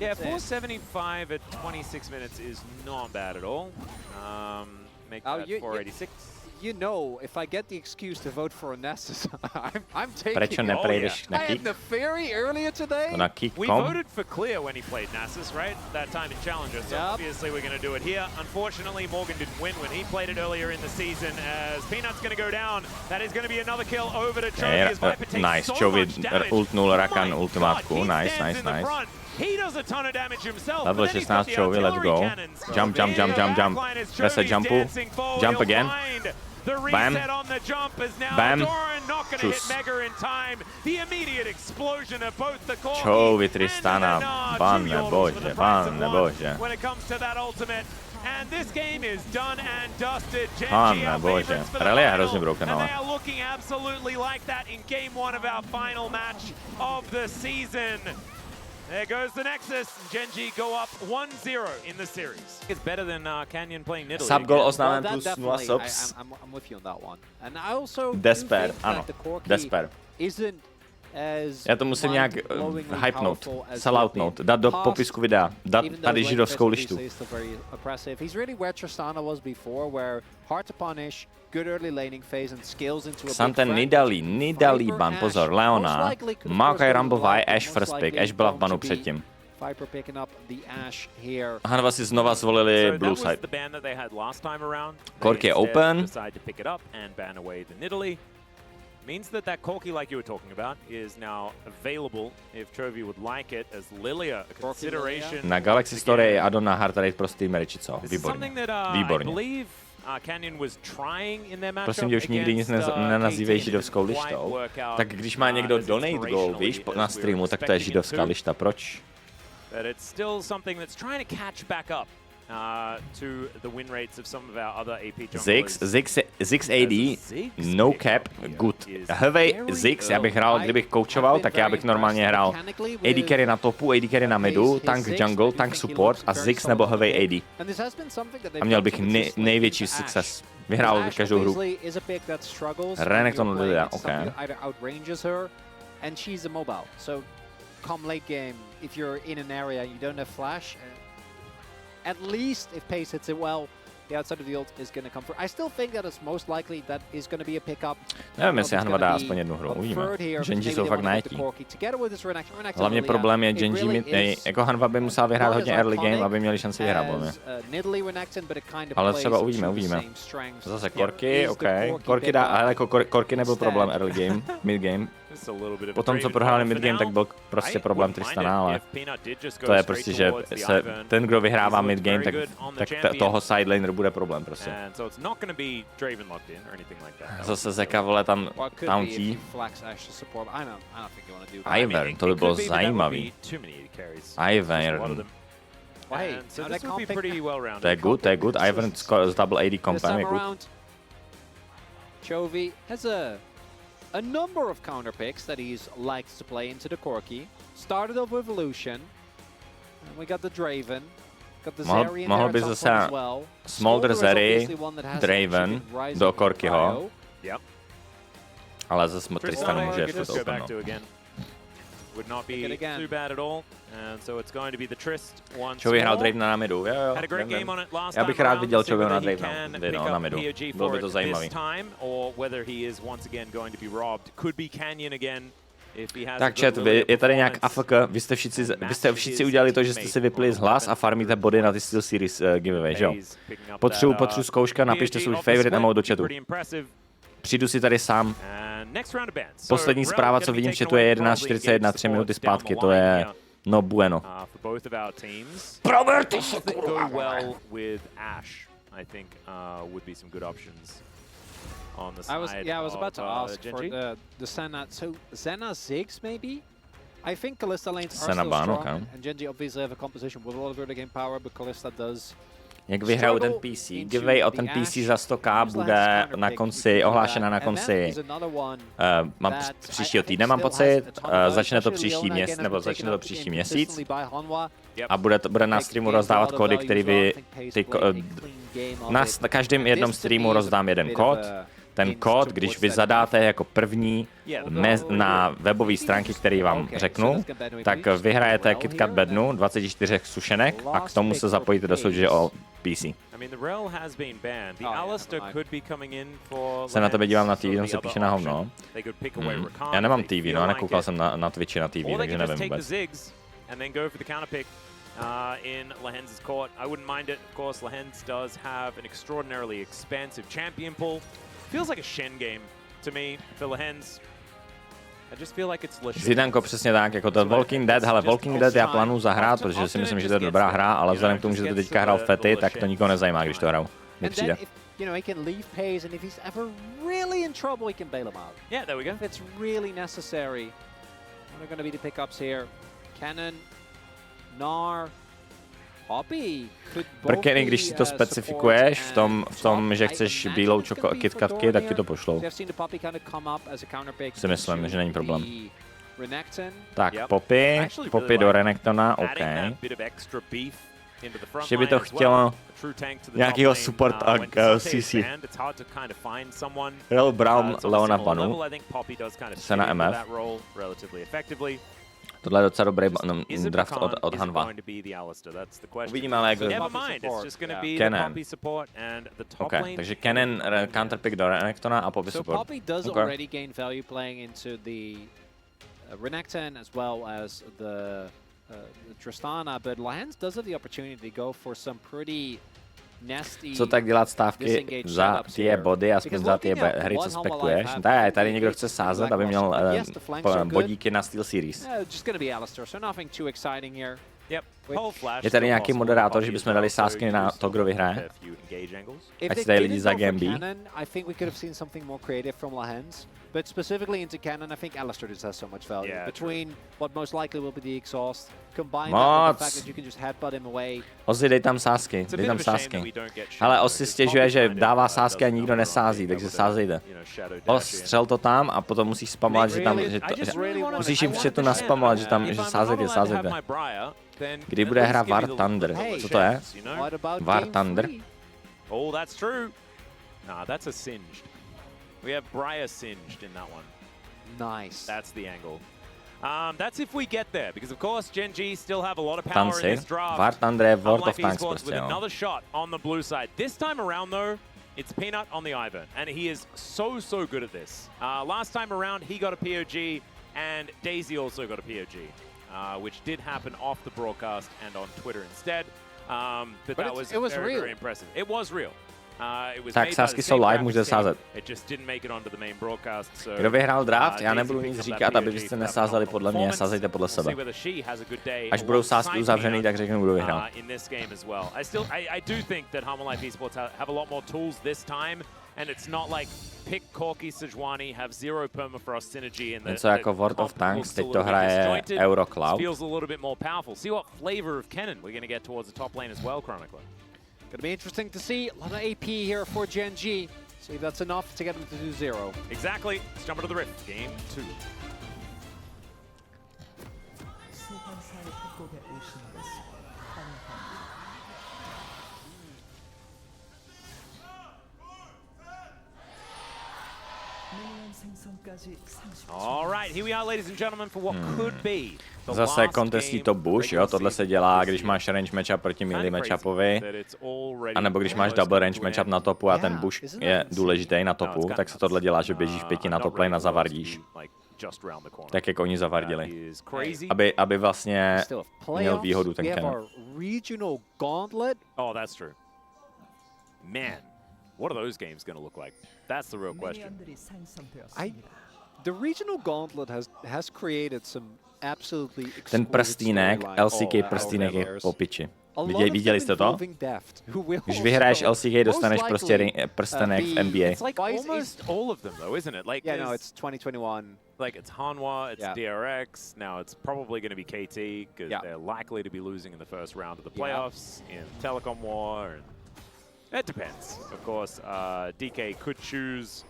Yeah, 475 at 26 minutes is not bad at all. Make that 486. You know, if I get the excuse to vote for a Nexus, I'm taking Proč neprejdeš na kick? I had the Fury earlier today. Na kick, we voted for Clear when he played Nexus, right? That time in Challenger, so obviously we're going to do it here. Unfortunately, Morgan didn't win when he played it earlier in the season, as Peanut's going to go down. That is going to be another kill over to Chovy. Nice, Chovy ultnul Rakan ultimátku, nice. He does a ton of damage himself. Level 16 Chovy, let's go. Jump. Reset jumpu. Jump again. The reset on the jump is now Doran not going to hit Mega in time. The immediate explosion of both the core Chovy Tristana, pane bože. When it comes to that ultimate. And this game is done and dusted. Pane bože, Rally je hrozně broken, ale. And they are looking absolutely like that in game 1 of our final match of the season. There goes the Nexus. Genji go up 1-0 in the series. It's better than Canyon playing Nidalee. Subgoal oznámen plus 0 subs. I'm with you on that one. And I also Despair, ano. Despair. Isn't as já to musím nějak hypnout, selloutnout, dát do popisku videa, dát tady židovskou lištu. He's really where Tristana was before, where hard to punish, good early laning phase and skills into a big threat. Ten Nidalee ban, pozor, Leona, Maokai Rumble Vi, Ashe first pick, Ashe byla v banu předtím. Hanva si znova zvolili blue side. Cork je open. Means that Corki, like you were talking about, is now available if Chovy would like it as Lilia a consideration. Na Galaxy Story je add-on na hard rate pro streamery, či co? Výborně. Prosím tě, už nikdy nic nenazývej židovskou lištou. Tak když má někdo donate goal, víš, na streamu, tak to je židovská lišta. Proč? to the win rates of some of our other AP junglers. Ziggs AD, no cap, good. Heavy Ziggs, já bych hrál, kdybych koučoval, tak já bych normálně hrál AD carry na topu, AD carry na midu, tank jungle, tank support a Ziggs nebo Heavy AD. A měl bych největší success. Vyhrál bych každou hru. Renekton Lilia, OK. And she's a mobile, so come late game, if you're in an area you don't have flash, at least if pace hits it well, the outside of the ult is going to come through. I still think that it's most likely that is going to be a pickup. Nevím, jestli Hanva dá aspoň jednu hru, uvidíme. Genji jsou fakt najetí. Hlavně problém je Genji mid, jako Hanva by musela vyhrát hodně early game, aby měli šanci vyhrát, podle mě. Ale třeba uvidíme. Zase Korky, OK. Korky dá, ale jako Korky nebyl problém early game, mid game. Potom, co prohráli mid game, tak byl prostě problém Tristana, ale to je prostě, že ten, kdo vyhrává mid game, tak toho sidelaner bude problém prostě. Zase Zeka, vole, tam tý. Ivern, to by bylo zajímavý. Ivern. To je good. Ivern s double AD kompem je good. Chovy has a number of counter picks that he's likes to play into the Corki. Started off with Evolution. And we got the Draven. Got the Zeri in there as well. Smolder, Zeri, Draven do Corkiho. Yep. Ale zase Tristana může ještě to Would not be too bad at all. And so it's going to be the Trist once. Čo vyhrál Dravena na midu, jo. Já bych rád viděl, čo na Dravena na midu. Bylo by to zajímavý. Tak chat, je tady nějak AFK, vy jste všichni udělali to, že jste si vypli z hlas a farmíte body na ty Steel Series giveaway, že jo? Potřebuji zkouška, napište svůj favorite emote do chatu. Přijdu si tady sám. Poslední zpráva, co vidím v chatu, je 11:41, 3 minuty zpátky, to je no bueno. Prober, ty se kurva! I was about to ask for the Senna. So Senna Ziggs maybe? I think Kalista lanes are still strong, and Genji obviously have a composition with a lot of early game power, but Kalista does. Jak vyhrajou ten PC? Giveaway o ten PC za 100k bude na konci, ohlášena na konci příštího týdne, mám pocit. Začne to příští měsíc. A bude na streamu rozdávat kódy, který vy... Na každém jednom streamu rozdám jeden kód. Ten kód, když vy zadáte jako první na webové stránky, který vám řeknu, tak vyhrajete KitKat bednu 24 sušenek a k tomu se zapojíte do soutěže o PC. Se na tebe dívám na TV, tam se píše na hovno. Já nemám TV, no, nekoukal jsem na Twitchi na TV, takže nevím vůbec. In Lahenz's court. I wouldn't mind it, of course. Lahenz does have an extraordinarily expansive champion pool. Feels like a Shen game to me for Lahenz. I just feel like it's delicious. Zidanko, přesně tak, jako to Walking Dead, hele, Walking Dead já plánuju zahrát, protože si myslím, že to je dobrá hra, ale vzhledem k tomu, že to teďka hrál Fety, tak to nikoho nezajímá, když to hraju. Mi přijde. You know, he can leave pace, and if he's ever really in trouble, he can bail him out. Yeah, there we go. If it's really necessary. What are going to be the pickups here? Cannon, Gnar, Poppy. Brkeny, když si to specifikuješ v tom, že chceš bílou KitKatky, tak ti to pošlou. Si myslím, že není problém. Tak, Poppy do Renektona, OK. Ještě by to chtělo nějakýho support a CC. Real Brown, Leona Panu, se na MF. Tohle je docela dobrý draft od Hanva. Uvidíme, ale jak Kennen. OK, takže Kennen counterpick do Renektona a Poppy support. Poppy does already gain value playing into the Renekton as well as the Tristana, but Lahens does have the opportunity to go for some pretty nasty. Co tak dělat stávky za ty body, aspoň za ty hry, co spektuješ? Tady někdo chce sázet, aby měl bodíky na Steel Series. Just gonna be Alistar, so nothing too exciting here. Yep. Je tady nějaký moderátor, že bychom dali sázky na to, kdo vyhraje? Ať si dají lidi za GMB. But specifically into Cannon, I think Alistair just has so much value. Yeah, between what most likely will be the exhaust, combine that with the fact that you can just headbutt him away. Ozzy, dej tam sázky, dej tam sázky. Ale Os si stěžuje, že dává sázky a nikdo nesází, takže sázejte. Os, střel to tam a potom musíš spamovat, že tam, že to, musíš jim v chatu naspamovat, že tam, že sázejte, sázejte. Kdy bude hra War Thunder? Co to je? War Thunder? Oh, that's true. Nah, that's a singed. We have Briar singed in that one. Nice. That's the angle. That's if we get there, because of course Gen G still have a lot of power in this draft. War Thunder je World of Tanks with another shot on the blue side. This time around though, it's Peanut on the Ivern, and he is so good at this. Last time around he got a POG, and Daisy also got a POG, which did happen off the broadcast and on Twitter instead. But that was very impressive. It was real. Tak sázky jsou live, můžete sázet. Kdo vyhrál draft, já nebudu nic říkat, aby byste nesázeli podle mě, sázejte podle sebe. Až budou sázky uzavřený, tak řeknu, kdo vyhrál. And it's not like pick Corky Sejuani, have zero permafrost synergy, and něco jako World of Tanks, teď to hraje Eurocloud. Feels a little bit more powerful. See what flavor of Kennen we're going to get towards the top lane as well, Chronicler. Going to be interesting to see. A lot of AP here for Gen G. See if that's enough to get them to do 0. Exactly. Let's jump into the Rift. Game 2. All right, here we are, ladies and gentlemen, for what could be zase contestí to Bush, jo, tohle se dělá, když máš range matchup proti melee matchupovi, anebo když máš double range matchup na topu a ten Bush je důležitý na topu, tak se tohle dělá, že běžíš 5 na top lane a zavardíš. Tak jak oni zavardili. Aby vlastně měl výhodu ten Kennen. Oh, that's true. Man, what are those games going to look like? That's the real question. The regional gauntlet has created some absolutely ten prstínek, LCK prstínek je po piči. Viděli jste to? Když vyhraješ LCK, dostaneš prostě prstenek v NBA. It's like almost all of them though, isn't it? Like, yeah, no, it's 2021. Like it's Hanwha, it's DRX, now it's probably going to be KT, because they're likely to be losing in the first round of the playoffs in Telecom War. And it depends. Of course, DK could choose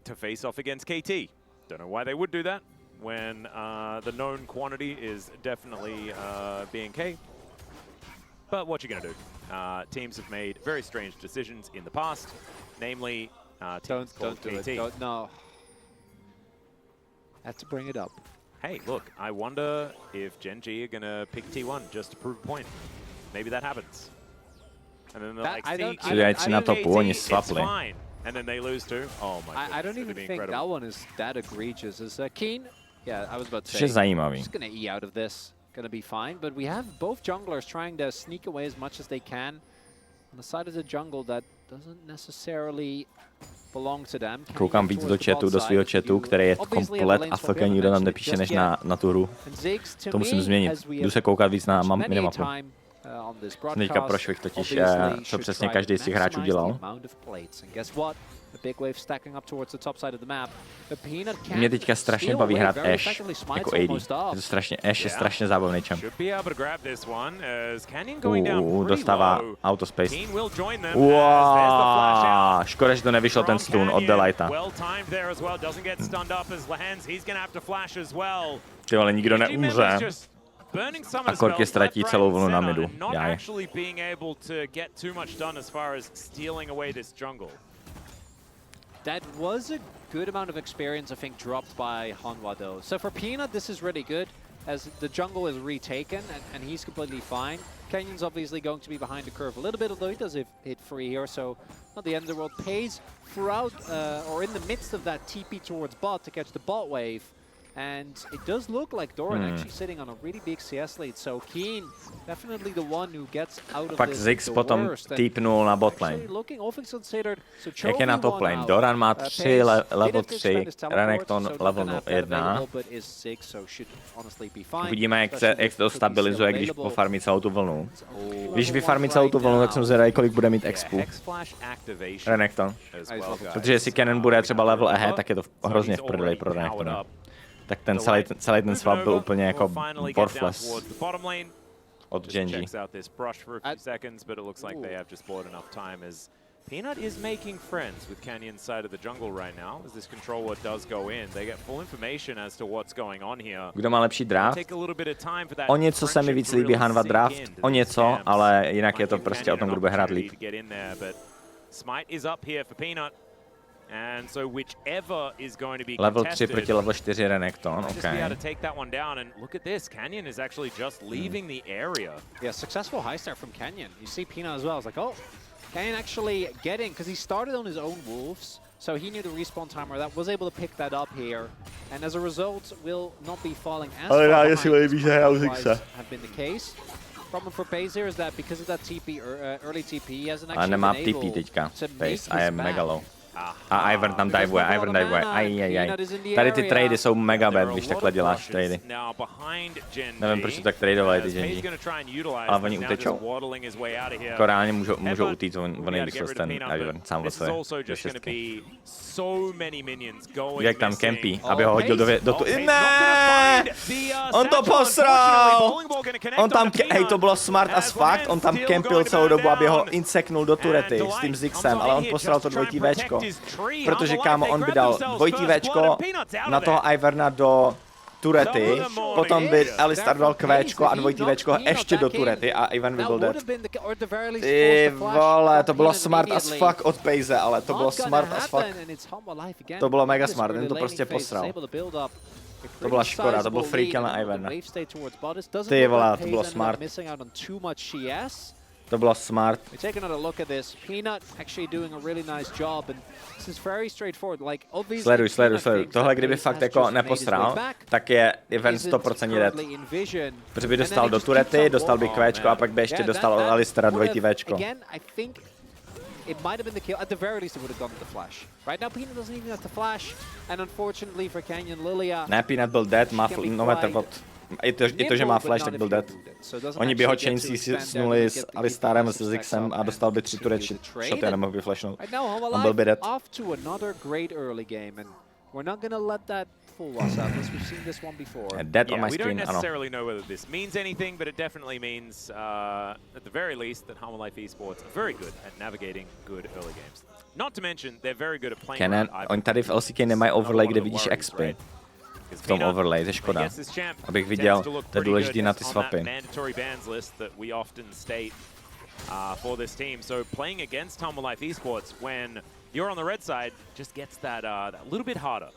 to face off against KT. Don't know why they would do that when the known quantity is definitely BNK. But what you gonna do? Teams have made very strange decisions in the past, namely teams called KT. No. Have to bring it up. Hey, look, I wonder if Gen G are gonna pick T1 just to prove a point. Maybe that happens. And then they're like, it's fine. And then they lose too. Oh my god. I don't even think that one is that egregious. Is Keen? Yeah, I was about to say. He's just gonna E out of this. Gonna be fine. But we have both junglers trying to sneak away as much as they can. On the side of the jungle that doesn't necessarily belong to them. Koukám víc do chatu, do svého chatu, který je komplet a fk nikdo tam nepíše než na tu hru. To musím změnit. Jdu se koukat víc na minimapu. Teďka prošvih totiž, co přesně každý z těch hráčů dělal. Mě teďka strašně baví hrát Ashe jako AD. Ashe je strašně zábavný čem. Dostává autospace. Wow, škoda, že to nevyšlo ten stun od Delighta. Ty vole, nikdo neumře. A Korky ztratí celou vlnu na midu. That was a good amount of experience, I think, dropped by Hanwha though. So for Peanut, this is really good, as the jungle is retaken and he's completely fine. Kenyon's obviously going to be behind the curve a little bit, although he does hit free here, so not the end of the world. Pays throughout, or in the midst of that TP towards bot to catch the bot wave. And it does look like Doran actually sitting on a really big CS lead, so Keen definitely the one who gets out of Pak this Ziggs the potom worst. týpnul na botlane. Looking all things considered, so Jak je na top lane? Doran má 3 level 3, Renekton level 1. Uvidíme, jak to stabilizuje, když pofarmí celou tu vlnu. Když vyfarmí celou tu vlnu, tak jsem zvědavý, kolik bude mít expu. Renekton. Protože jestli Cannon bude třeba level ahead, tak je to hrozně v prdeli pro Renektona. Tak ten celý ten swap byl úplně jako worthless od Genji. Peanut is making friends with Canyon's side of the jungle right now. As this control ward does go in, they get full information as to what's going on here. Kdo má lepší draft? O něco se mi víc líbí Hanva draft, o něco, ale jinak je to prostě o tom, kdo bude hrát líp. Smite is up here for Peanut. And so whichever is going to be level 3 proti level 4 Renekton, okay. To take that one down, and look at this, Canyon is actually just leaving the area. Yeah, successful high start from Canyon. You see Peanut as well. It's like, oh, Canyon actually getting, because he started on his own wolves, so he knew the respawn timer. That was able to pick that up here, and as a result, will not be falling as far behind as have been the case. Problem for Paze here is that because of that TP, early TP, he hasn't actually nemá been TP able teďka. to make his I am mega low. A Ivern tam There's divuje, the Ivern bottom divuje. mana. Ajajaj. Peanut is in the Tady ty area. trady jsou mega bad, když takhle děláš trady. Now behind Genji, Nevím, proč to tak tradovali ty Genji. Ale oni utečou. Jako reálně můžou utíct, on je useless ten Ivern sám o sobě. Jak tam campí, aby ho hodil do tu... Ne! On to posral! On tam, hej, to bylo smart as fuck, on tam campil celou dobu, aby ho inseknul do turety s tím Ziggsem, ale on posral to dvojitý Včko. Protože kámo, on by dal dvojitý Včko na toho Iverna do turety, potom by Alistar dal Qčko a dvojitý Včko ještě do turety a Ivan by byl dead. Ty vole, to bylo smart as fuck od Paze, ale to bylo smart as fuck. To bylo mega smart, ten to prostě posral. To byla škoda, to byl free kill na Iverna. Ty vole, to bylo smart. To bylo smart. Take another look at this. Peanut actually doing a really nice job, and this is very straightforward. Like obviously. Sleduj. Tohle kdyby fakt jako nepostral, tak je event 100% dead. Protože by dostal do turety, dostal by Qčko a pak by ještě dostal od Alistara dvojitý Včko. It might have been the kill. At the very least, it would have gone to the flash. Right now, Peanut doesn't even have the flash, and unfortunately for Canyon, Lilia. Ne, Peanut byl dead, má no matter what. I to, že má flash, tak byl dead. Oni by ho chaincí snuli s Alistarem, s Ziggsem a dostal by 3 turret shoty a nemohl by flashnout. On byl by dead. Dead on my screen, we don't ano. necessarily know whether this means anything, but it definitely means, at the very least, that Half-Life Esports are very good at navigating good early games. Not to mention, they're very good at playing. Kennen, oni tady v LCK nemají overlay, kde vidíš XP. V tom overlay, to je škoda. Abych viděl, to je důležitý na ty swapy. For this team, so playing against Half-Life Esports when you're on the red side just gets that little bit harder.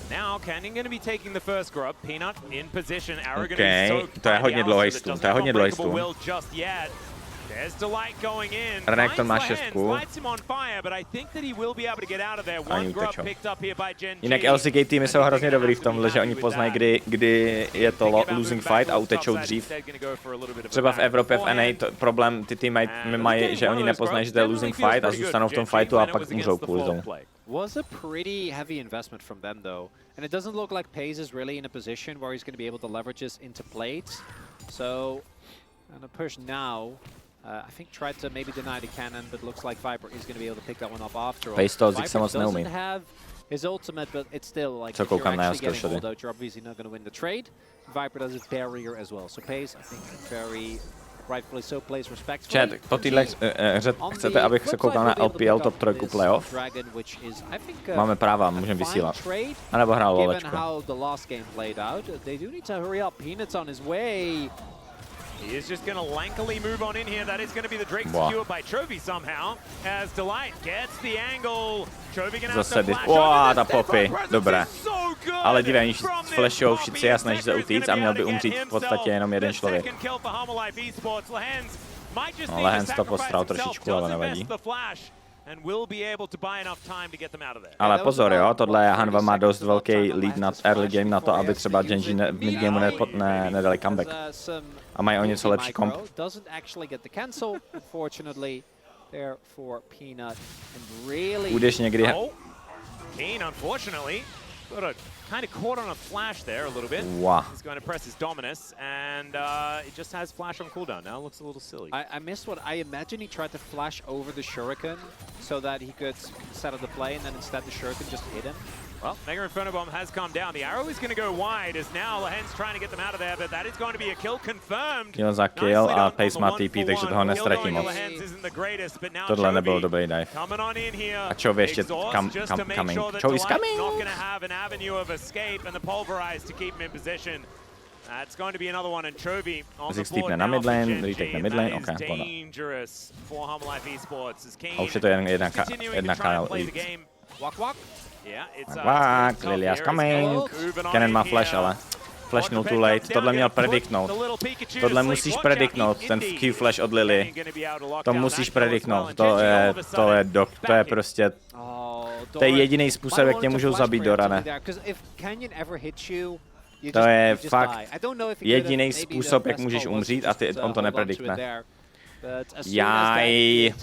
Now Canyon going to be taking the first grub. Peanut in position. Arrogant is so to je hodně dlouhý stun, to je hodně dlouhý stun. Renekton má 6. Ani utečou. Jinak LCK týmy jsou hrozně dobrý v tomhle, že oni poznají, kdy je to losing fight a utečou dřív. Třeba v Evropě, v NA, problém ty týmy mají, že oni nepoznají, že to je losing fight a zůstanou v tom fightu a pak umřou kvůli tomu. Was a pretty heavy investment from them though, and it doesn't look like Paze is really in a position where he's going to be able to leverage this into plates. So, and a push now. I think tried to maybe deny the cannon, but looks like Viper is going to be able to pick that one up after all. Paze to Ziggsem moc neumí. Doesn't have his ultimate, but it's still like Co koukám na jeho skillshody. You're obviously not going to win the trade. Viper does his barrier as well. So Paze, I think, very rightfully so plays respectfully. Chat, po téhle hře chcete, abych se koukal na LPL top 3 playoff? Máme práva, můžeme vysílat. A nebo hrál lolečko. He is just going to lankily move on in here. That is going to be the Drake secured by Chovy somehow. As Delight gets the angle. Chovy going to have to flash over ta popy, dobré. Ale dívej, oni flashujou všichni a snaží se utíct a měl by umřít v podstatě jenom jeden člověk. No, Lehens to postral trošičku, ale nevadí. Ale pozor, jo, tohle Hanwha má dost velký lead nad early game na to, aby třeba Genji v midgameu nedali comeback. A mají o něco lepší komp. Půjdeš někdy... Kind of caught on a flash there a little bit. Wow. He's going to press his dominus, and it just has flash on cooldown. Now it looks a little silly. I missed what I imagine he tried to flash over the shuriken so that he could settle the play, and then instead the shuriken just hit him. Well, Mega Inferno Bomb has come down. The arrow is going to go wide as now Lahen's trying to get them out of there, but that is going to be a kill confirmed. Kill za kill a Pace má TP, takže toho nestratí moc. Tohle nebyl dobrý dive. A Chovy ještě coming. Chovy's coming! Not going to have an avenue of escape and the pulverize to keep him in position. That's going to be another one, and Chovy on the board na now mid lane, for Genji, retake na and mid lane, that okay, is dangerous for Humble Life Esports. As Kane už je to jedna continuing to try and play the lead. game. Walk, walk. Yeah, it's Walk, Lilia's coming. Kennen má flash, ale flashnul too late. Tohle měl prediktnout. Tohle musíš prediktnout, ten Q flash od Lily. To musíš prediktnout. To je prostě... To je jediný způsob, jak tě můžou zabít, Dorane. To je fakt jediný způsob, jak můžeš umřít, a on to neprediktne. Jaj.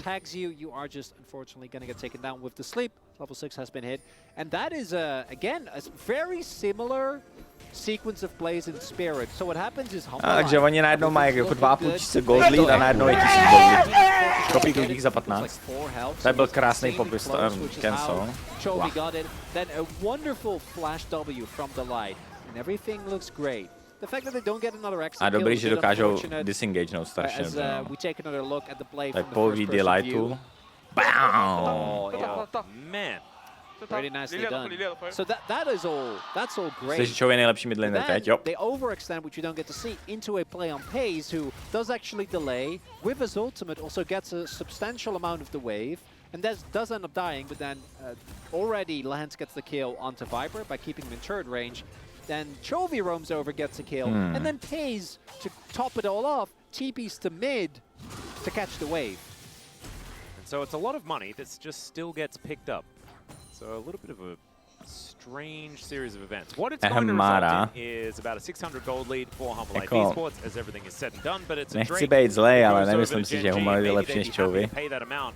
Level 6 has been hit, and that is again a very similar sequence of plays in Spirit. So what happens is takže oni najednou mají jako 2500 gold lead a najednou je 1000 gold lead. Kopík lidík za 15. To byl krásný popis cancel. Chovy got it. Then a wonderful flash W from the light, and everything looks great. The fact that they don't get another extra a dobrý, kill že is dokážou disengagenout strašně. we take another look at the play tak from the poví first person view. lightu. Bam! Oh, yeah. Man. Very nicely done. So that's all great. Slyši, Chovy je nejlepší midlaner teď, jo. They overextend, which you don't get to see, into a play on Pace, who does actually delay. With his ultimate, also gets a substantial amount of the wave, and does end up dying, but then already Lance gets the kill onto Viper by keeping him in turret range. Then Chovy roams over, gets a kill, and then Pace, to top it all off, TPs to mid to catch the wave. So it's a lot of money that just still gets picked up. So a little bit of a strange series of events. What it's going to result in is about a 600 gold lead for Humble Life Esports as everything is said and done, but it's a Nechci být zlej, ale nemyslím si, že Humble je lepší než Chovy. Pay that amount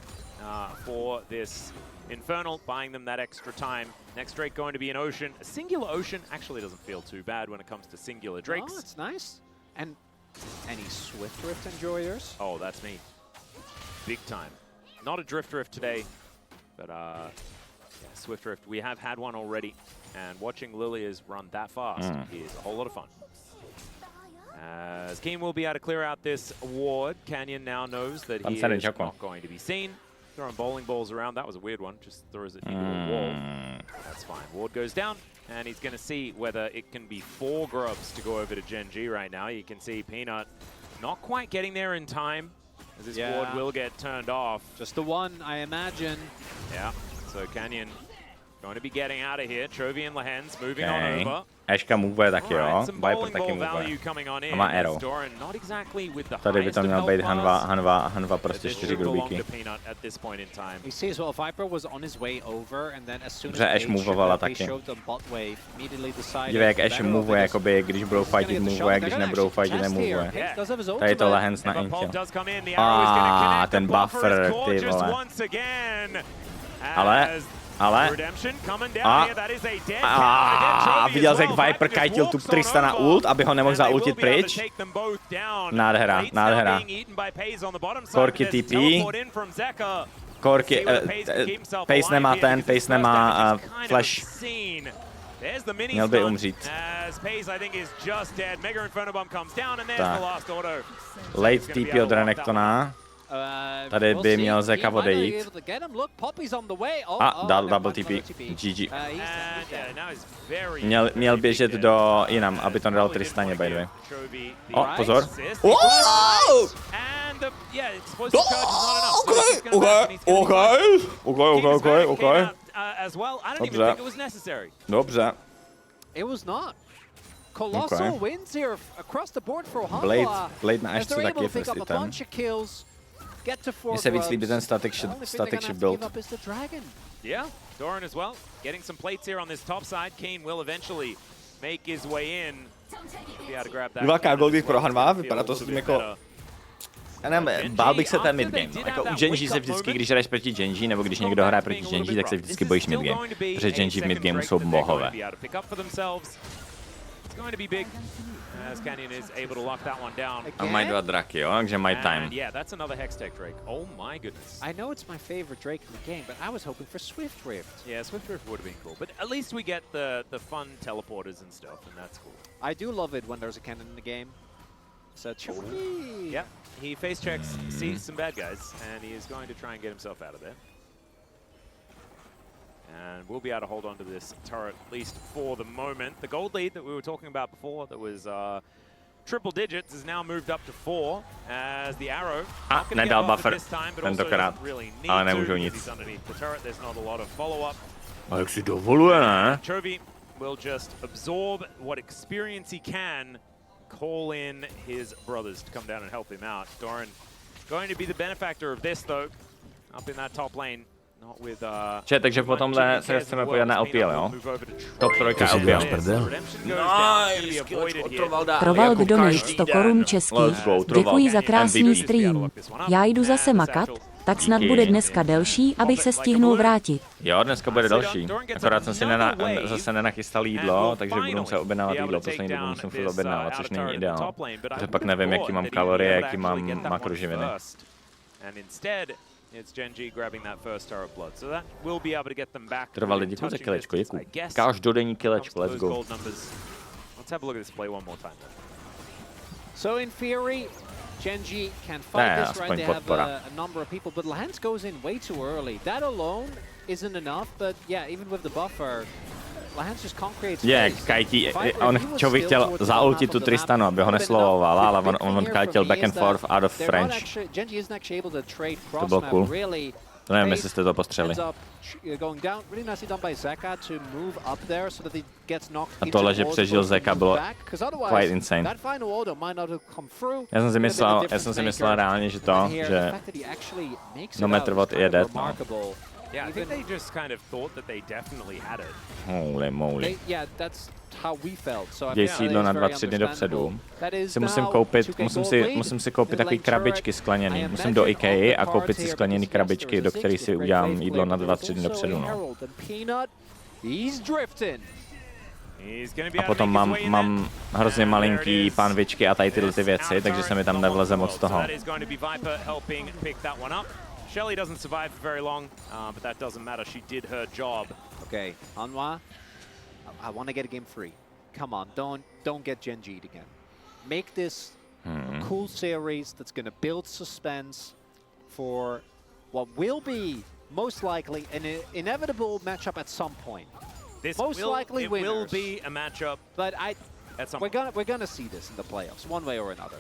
for this Infernal, buying them that extra time. Next Drake going to be an Ocean. A singular Ocean actually doesn't feel too bad when it comes to singular Drakes. Oh, it's nice. And any Swift Rift enjoyers? Oh, that's me. Big time. Not a Drift Rift today, but yeah, Swift Rift. We have had one already, and watching Lilia's run that fast is a whole lot of fun. As Keen will be able to clear out this ward, Canyon now knows that he is not going to be seen. Throwing bowling balls around, that was a weird one, just throws it into a wall. That's fine. Ward goes down, and he's going to see whether it can be 4 grubs to go over to Genji right now. You can see Peanut not quite getting there in time, as this ward will get turned off. Just the one, I imagine. Yeah, so Canyon going to be getting out of here. Chovy and Lahen's moving on over. Ashka move taky, jo. Viper taky move. A má arrow. Tady by to měl být Hanwha prostě 4 grubíky. Dobře, Ash moveovala taky. Dívej, jak Ash movuje, jakoby, když budou fightit, movuje, když nebudou fightit, nemovuje. Tady to Lahens na inkill. Ten buffer, ty vole. Ale viděl jsi, jak Viper kajtil tu Trista na ult, aby ho nemohl zaultit pryč. Nádhera, nádhera. Korky TP. Korky, Pace nemá Pace nemá flash. Měl by umřít. Tak. Late TP od Renektona. Tady by měl Zeka odejít. A dal double TP. GG. Měl běžet do jinam, aby to nedal Tristaně, by the way. O, pozor. OK. Dobře. Colossal wins here across the board for Hanwha. Blade na Ashce taky je first item. Mně se víc líbí ten static ship build. Yeah, Doran as well. Getting some plates here on this top side. Kane will eventually make his way in. Velká gold pro Hanma, vypadá to s tím jako... Já nevím, bál bych se ten midgame. No. Jako u Genji se vždycky, když hraješ proti Genji, nebo když někdo hraje proti Genji, tak se vždycky bojíš midgame. Protože Genji v midgameu jsou bohové. A mají 2 draky, jo, takže mají time. I know it's my favorite Drake in the game, but I was hoping for Swift Rift. Yeah, Swift Rift would have been cool, but at least we get the fun teleporters and stuff, and that's cool. I do love it when there's a cannon in the game. So yeah, he face checks, sees some bad guys, and he is going to try and get himself out of there. And we'll be able to hold on to this turret, at least for the moment. The gold lead that we were talking about before, that was triple digits, has now moved up to 4 as the arrow. Nedal buffer tentokrát, ale nemůžou nic. A jak si dovoluje, ne? Chovy will just absorb what experience he can, call in his brothers to come down and help him out. Doran going to be the benefactor of this though, up in that top lane. Takže po tomhle se chceme podívat na LPL, jo? Top 3 LPL. Nice, Trovalk donate 100 korun český. Děkuji za krásný stream. Já jdu zase makat, tak snad bude dneska delší, abych se stihnul vrátit. Jo, dneska bude delší. Akorát jsem si zase nenachystal jídlo, takže budu muset objednávat jídlo. Poslední dobu musím furt objednávat, což není ideál. Protože pak nevím, jaký mám kalorie, jaký mám makroživiny. It's Genji grabbing that first turret blood, so that will be able to get them back. Trvalý, děkuji za kilečko, děkuji. Každodenní kilečko, let's go. Let's have a look at this play one more time. So in theory, Genji can fight this, right? They have a number of people, but Lance goes in way too early. That alone isn't enough, but yeah, even with the buffer, Lance just concretes. Kajti, on chtěl zaultit tu Tristanu, aby ho neslovoval, ale on kajtil back and forth out of French. To bylo cool. Nevím, jestli jste to postřeli. A tohle, že přežil Zeka, bylo quite insane. Já jsem si myslel reálně, že no matter what je dead, no. Yeah, I think they just kind of thought that they definitely had it. Holy moly. Yeah, that's how we felt. So Děj sídlo na 2-3 dny dopředu. Si musím si koupit takový krabičky skleněný. Musím do IKEA a koupit si skleněný krabičky, do kterých si udělám jídlo na 2-3 dny dopředu, no. A potom mám hrozně malinký pánvičky a tady tyhle ty věci, takže se mi tam nevleze moc toho. Shelly doesn't survive for very long, but that doesn't matter. She did her job. Okay, Hanwha, I want to get a game free. Come on, don't get Genji'd again. Make this a cool series that's going to build suspense for what will be most likely an inevitable matchup at some point. This most likely winners. Will be a matchup, but we're gonna see this in the playoffs one way or another.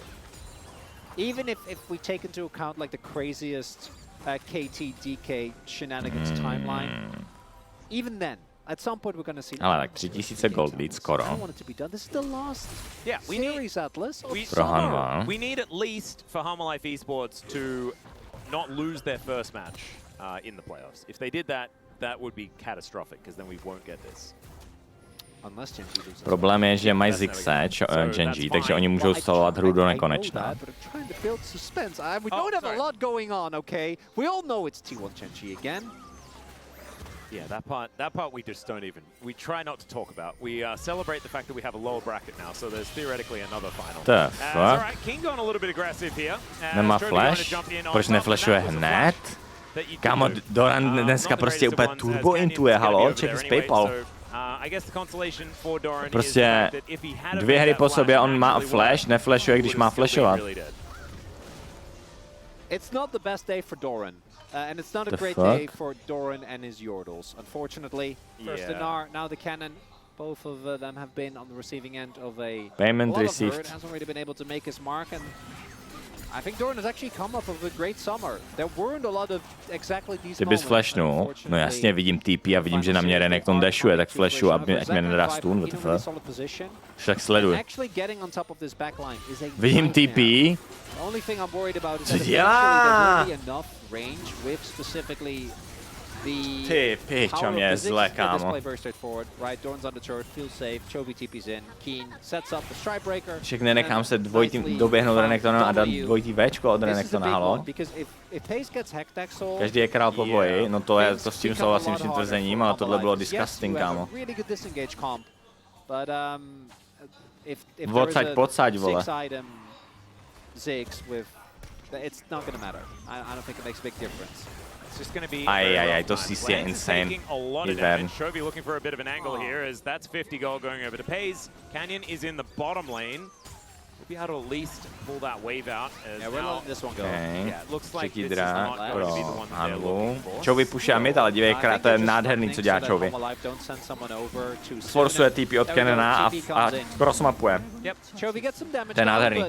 Even if we take into account like the craziest KT DK shenanigans timeline, even then, at some point we're going to see. Ale tak 3000 gold lead skoro. This is the last series, Atlas. We need at least for Hanwha Life Esports to not lose their first match in the playoffs. If they did that, that would be catastrophic, because then we won't get this. Problém je, že mají Zigse, Genji, takže oni můžou solovat hru do nekonečna. Yeah, that part we just don't even. We try not to talk about. We celebrate the fact that we have a lower bracket now, so there's theoretically another final. The fuck? Alright, King going a little bit aggressive here. Nemá flash? Proč neflashuje hned? Kámo, Doran dneska prostě úplně turbointuje, halo, check z PayPal. Prostě 2 hry po sobě on má flash, neflashuje, když má flashovat. It's not the best day for Doran. And it's not a great day for Doran and his Yordles. Unfortunately, first Dinar, now the Cannon. Both of them have been on the receiving end of a payment received. Hasn't really been able to make his mark, and I think Doran has actually come up with a great summer. There weren't a lot of exactly these. Ty bys flashnul? No jasně, vidím TP a vidím, že na mě Renekton dashuje, tak flashu, ať mě nedá stun, WTF. Však sleduj. Vidím TP. Co dělá? Ty pičo, mě zle, kámo. Však nenechám se doběhnout Renektonem a dát dvojitý Včko od Renektona, halo? Každý je král po boji, no to s tím souhlasím s tím tvrzením, ale tohle bylo disgusting, kámo. Odsaď, podsaď, vole. Ajajaj, to CC je insane. Even. Chovy looking for a bit of an angle here as that's 50 gold going over to Pays. Canyon is in the bottom lane. We'll be able to at least pull that wave out. Yeah, we're letting this one go. Yeah, it looks like this is not going to be the one that they're looking for. Chovy pushuje mid, ale dívej, to je nádherný, co dělá Chovy. Forcuje TP od Cannona a crossmapuje. To je nádherný.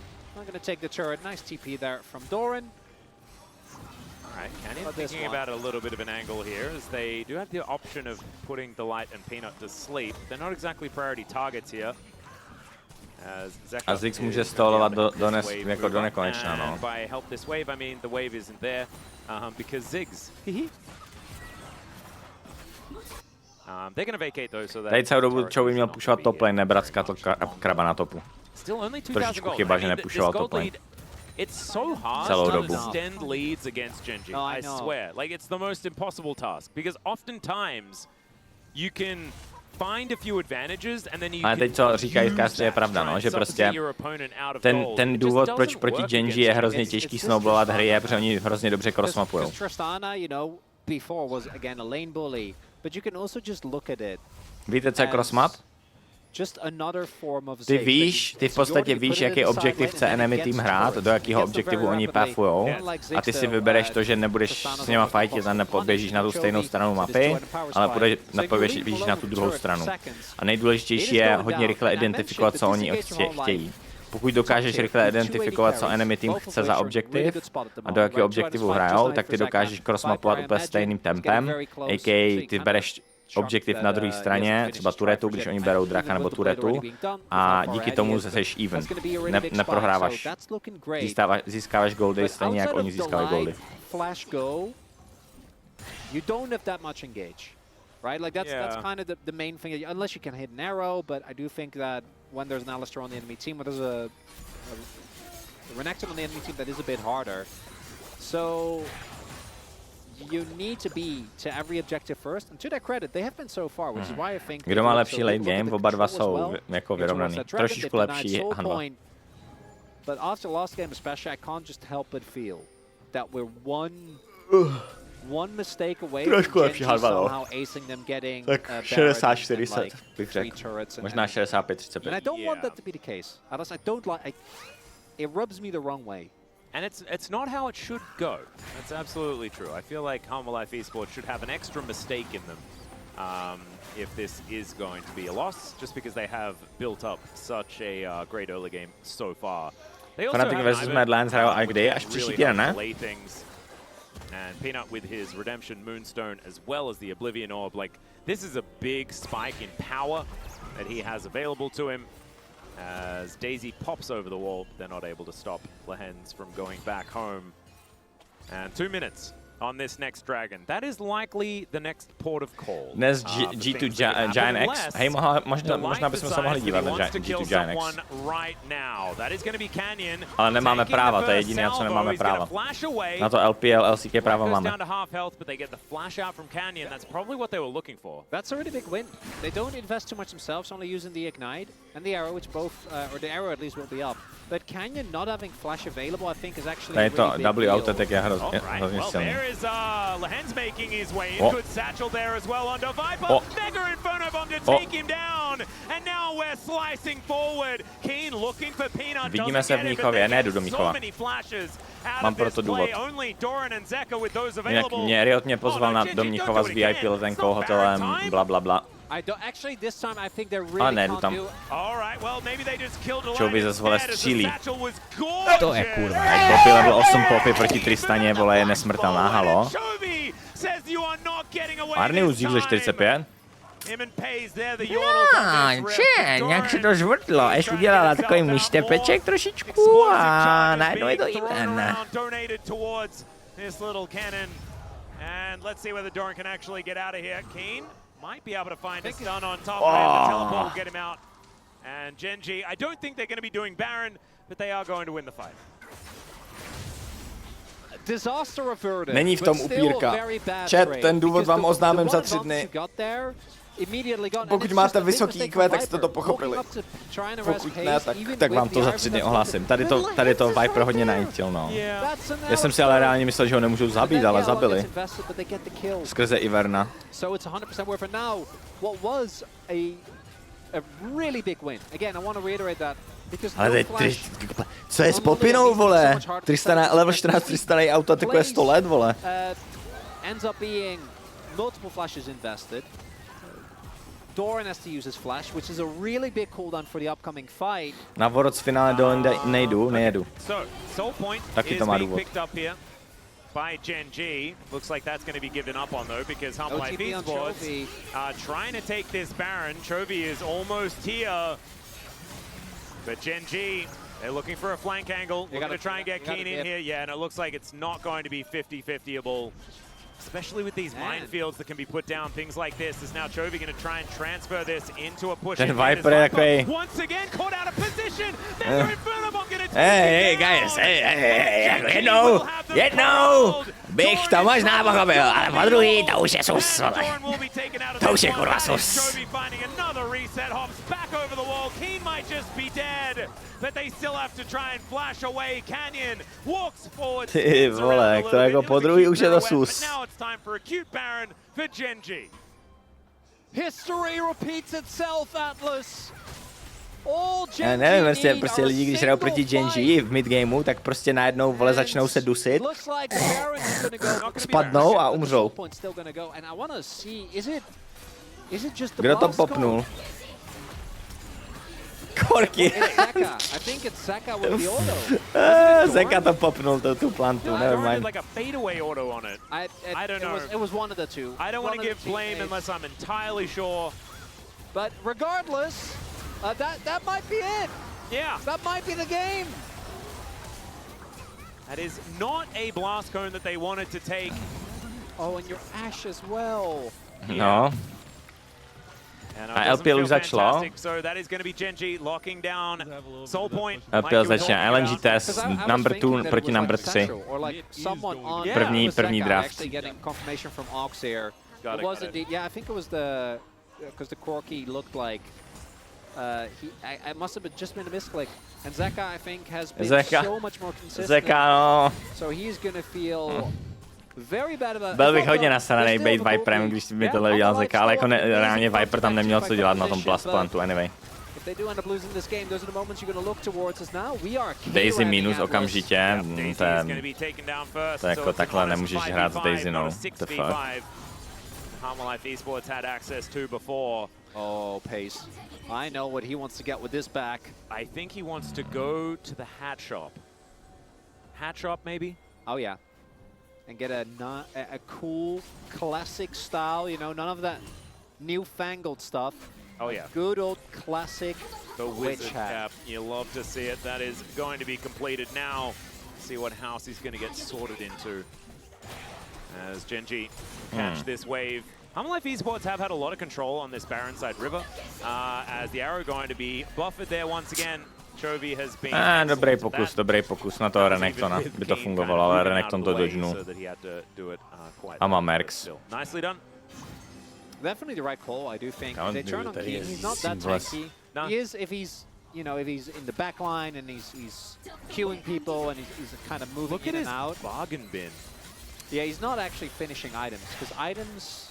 Right, Canyon thinking about a little bit of an angle here, as they do have the option of putting the Light and Peanut to sleep. They're not exactly priority targets here. A Ziggs může stolovat do nekonečna, no. By help this wave, I mean the wave isn't there because Ziggs. They're gonna vacate though, so that. Tady celou dobu Chovy měl pušovat top lane, nebrat kraba na topu. Trošičku chyba, že nepušoval top lane. It's so hard to extend leads against Genji, I swear. Like, it's the most impossible task, because oftentimes you can find a few advantages and then you ale teď co říkají Kastry je pravda, no, že prostě ten důvod, proč proti Genji je hrozně těžký snowballovat hry, je, protože oni hrozně dobře crossmapujou. Víte, co je crossmap? Ty v podstatě víš, jaký objektiv chce enemy tým hrát, do jakého objektivu oni pathujou a ty si vybereš to, že nebudeš s něma fightit a nepoběžíš na tu stejnou stranu mapy, ale poběžíš na tu druhou stranu. A nejdůležitější je hodně rychle identifikovat, co oni chtějí. Pokud dokážeš rychle identifikovat, co enemy tým chce za objektiv a do jakého objektivu hrajou, tak ty dokážeš crossmapovat úplně stejným tempem, a.k.a. ty bereš objektiv na druhé straně, třeba turetu, když oni berou draka nebo turetu a díky tomu seš even. Neprohráváš. Získáváš goldy stejně, jak oni získávají goldy. Right, like that's kind of the main thing. Unless you can hit an arrow, but I do think that when there's an Alistar on the enemy team, when there's a Renekton on the enemy team, that is a bit harder. So you need to be to every objective first, and to their credit, they have been so far, which is why I think. Kdo má lepší late game? Oba dva jsou jako vyrovnaný. Trošičku lepší Hanba. But after last game especially, I can't just help but feel that we're one mistake away from Genji somehow acing them getting tak 60-40 bych řekl. Možná 65-35. And I don't want that to be the case. I don't like it rubs me the wrong way. And it's not how it should go. That's absolutely true. I feel like Humble Life Esports should have an extra mistake in them if this is going to be a loss, just because they have built up such a great early game so far. Fnatic vs Madlands hrajou a kdy? Až příští týden, ne? And Peanut with his Redemption Moonstone as well as the Oblivion Orb. Like, this is a big spike in power that he has available to him. As Daisy pops over the wall, they're not able to stop Lehens from going back home. And 2 minutes on this next dragon. That is likely the next port of call. Dnes G2 Giant X. Hej, možná bychom se mohli dívat na G2 Giant X. Ale nemáme práva, to je jediné, co nemáme práva. Na to LPL, LCK práva máme. That's a really big win. They don't invest too much themselves, only using the Ignite and the arrow, which both, or the arrow at least will be up. But Canyon not having flash available, I think, is actually a really big deal. W auto je hrozně silný. Is Lehens making his way in. Good satchel there as well onto Viper. Mega Inferno bomb to take him down. And now we're slicing forward. Keen looking for Peanut. Vidíme se v Mnichově, nejdu do Mnichova. Mám proto důvod. Jinak Riot mě pozval do Mnichova s VIP letenkou, hotelem, bla bla bla. Actually, this time I think they really can't do. All right, well, maybe they just killed a Chovy zase vole střílí. To je kurva. Popy level 8 Popy proti Tristaně, vole, je nesmrtelná, halo. Arnius dík ze 45. Nějak se to zvrtlo, až udělala takový myštepeček trošičku a najednou je to even. And let's see whether Doran can actually get out of here. Keen might be able to find a stun on top of him. The teleport will get him out. And GENG, I don't think they're going to be doing Baron, but they are going to win the fight. Disaster averted. Není v tom upírka. Chat, ten důvod vám oznámím za 3 dny. Pokud máte vysoký IQ, tak jste to pochopili. Pokud ne, tak vám to za 3 dny ohlásím. Tady to Viper hodně najítil, no. Já jsem si ale reálně myslel, že ho nemůžou zabít, ale zabili. Skrze Iverna. Ale co je s Popinou, vole? Tristana, level 14 Tristana je auto, takové 100 let, vole. Doran has to use his flash, which is a really big cooldown for the upcoming fight. Na Worlds finále nejedu. Taky to má důvod. By GENG. Looks like that's going to be given up on though, because Half-Life Esports trying to take this Baron. Chovy is almost here. But GENG, they're looking for a flank angle. They're going to try and get Keen in here. Yeah, and it looks like it's not going to be 50-50able. Especially with these minefields that can be put down, things like this. Is now Chovy going to try and transfer this into a push? Ten Viper je takový. Once again caught out of position. Hey, guys, hey, jednou bych to možná pochopil, ale po druhý to už je sus, vole. To už je kurva sus. Ty vole, to jako po druhý už je to sus. History repeats itself, Atlas. Já nevím, prostě lidi, když hrajou proti GENG v midgameu, tak prostě najednou, vole, začnou se dusit, spadnou a umřou. Kdo to popnul? Korky. Zeka to popnul, tu plantu, never mind. I don't want to give blame unless I'm entirely sure. But regardless, that might be it. Yeah. That might be the game. That is not a blast cone that they wanted to take. Oh, and your Ash as well. No. A LPL už začalo. LPL začíná LNG test, number 2 proti number 3. První draft. Yeah, I think it was because the Corky looked like I must have just been a misclick. And Zeka, I think, has been so much more consistent. Zeka, no. So he's gonna feel very bad about. Byl bych hodně nasranej být Viperem, když mi tohle udělal Zeka, ale jako reálně Viper tam neměl co dělat na tom blast plantu, anyway. Daisy minus okamžitě, to jako takhle nemůžeš hrát s Daisy, no. The fuck. Half-Life Esports had access to before. Oh, Pace. I know what he wants to get with this back. I think he wants to go to the hat shop. Hat shop, maybe? Oh, yeah. And get a cool, classic style, you know, none of that newfangled stuff. Oh, yeah. Good old classic witch hat. You love to see it. That is going to be completed now. See what house he's going to get sorted into. As GENG catch this wave. Half-Life Esports have had a lot of control on this Baron side river, as the arrow going to be buffered there once again. Chovy has been dobrý pokus na toho Renektona, by to fungovalo, ale Renekton to dodgenul. A má Mercs. Nicely done. Definitely the right call, I do think. They turn on Keen, he's not that tanky. He is if he's, you know, if he's in the back line and he's queuing people and he's kind of moving in and out. Bargain bin. Yeah, he's not actually finishing items, because items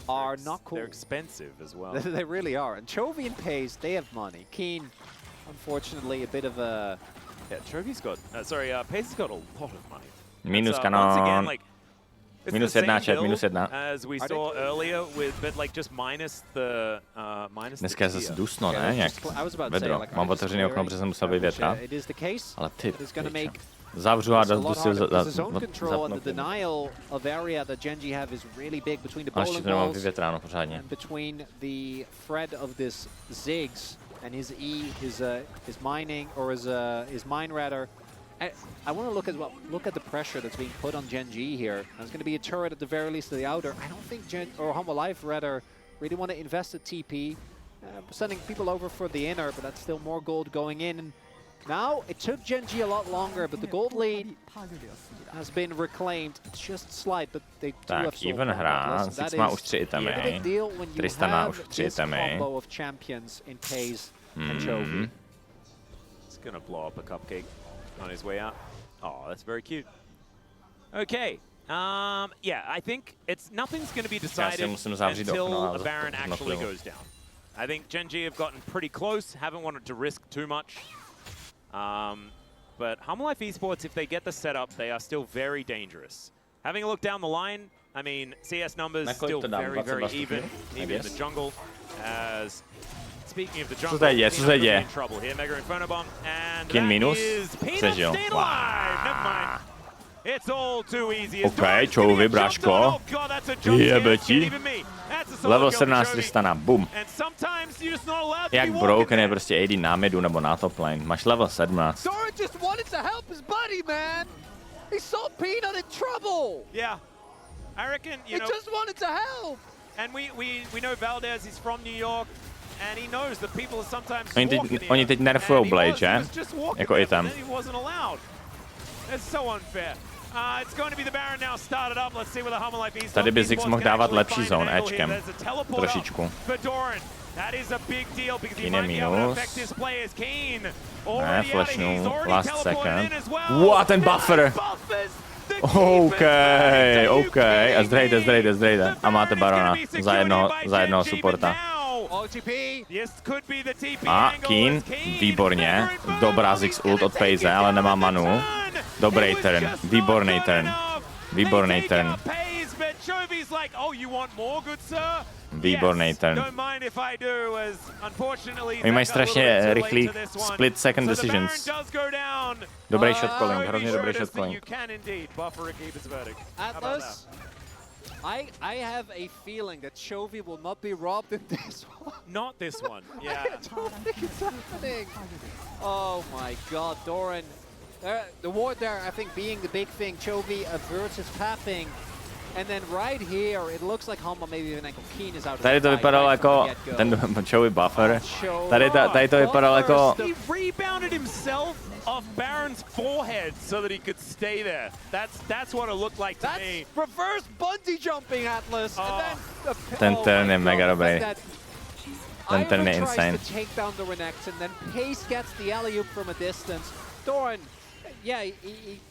are not cool. They're expensive as well. They really are. And Chovy and Pace, they have money. Keen, unfortunately, a bit of a... Yeah, Chovy's got... Pace has got a lot of money. Minus Once kanon. again, like, Minus jedna, chat, minus jedna. Dneska je zase dusno, ne? Nějak vedro. Mám otevřený okno, protože jsem musel vyvětrat. Ale ty piče. Zavřu a dusil za ale ještě to nemám vyvětráno pořádně. And his E, his mining, or his mine rather. I want to look at the pressure that's being put on Gen G here. There's going to be a turret at the very least to the outer. I don't think Humble Life rather really want to invest at TP, sending people over for the inner, but that's still more gold going in. And now it took Gen G a lot longer, but the gold lead has been reclaimed. Just slight, but they do have so even hra. Six má už 3 itemy. Tristan má už 3 itemy. It's gonna blow up a cupcake on his way out. Oh, that's very cute. Okay. Yeah, I think nothing's going to be decided until a Baron actually goes down. I think Gen G have gotten pretty close, haven't wanted to risk too much. But Humble Life Esports, if they get the setup, they are still very dangerous. Having a look down the line, I mean, CS numbers still very, very even in the jungle. As speaking of the jungle, in trouble here, Mega Inferno Bomb, and Kin minus, přežil. Wow. It's all too easy. OK, čouvy, bráško. Jebe ti. Level 17 Tristana, boom. Jak broken je prostě AD na midu nebo na top lane. Máš level 17. Doran just wanted to help his buddy, man. He saw Peanut in trouble. Yeah. I reckon, you know. He just wanted to help. And we know Valdez, he's from New York. And he knows that people are sometimes Oni teď nerfujou Blade, že? Jako item. It's so unfair. It's going to be the Baron now started up. Let's see where the Humble Life is. Tady by Ziggs mohl dávat lepší zone edgekem. Trošičku. Keen je minus. Ne, flashnu. Last second. What, ten buffer! OK. A zdrejte. A máte Barona za jednoho supporta. A Keen, výborně. Dobrá Ziggs ult od FaZe, ale nemá manu. Dobrý turn, výborný turn. Výborný turn. Oni mají strašně rychlý split second decisions. Dobrý shot calling, hrozně dobrý shot calling. Atlas, I have a feeling that Chovy will not be robbed in this one. Not this one, yeah. I don't think it's happening. Oh my god, Doran. The ward there, I think, being the big thing. Chovy averts his pathing. And then right here, it looks like Humble maybe even Keen is out. Tady to vypadalo jako ten Chovy buffer. Tady to vypadalo jako... He rebounded himself off Baron's forehead so that he could stay there. That's what it looked like to me. Reverse bungee jumping, Atlas. And then ten turn je mega dobrý. Ten turn je insane. To take down the Renekton, and then Pace gets the alley-oop from a distance. Doran, yeah,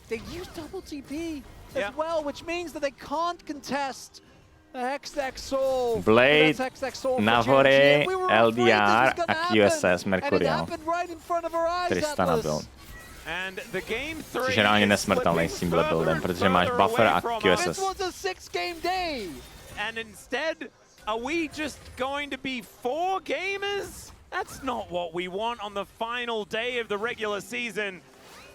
they use double TP as well, which means that they can't contest the Hextech Soul. Blade, nahoře, LDR a QSS Mercurial. Tristana build. Což je reálně nesmrtelný s tímhle buildem, protože máš buffer a QSS. And instead, are we just going to be 4 gamers? That's not what we want on the final day of the regular season.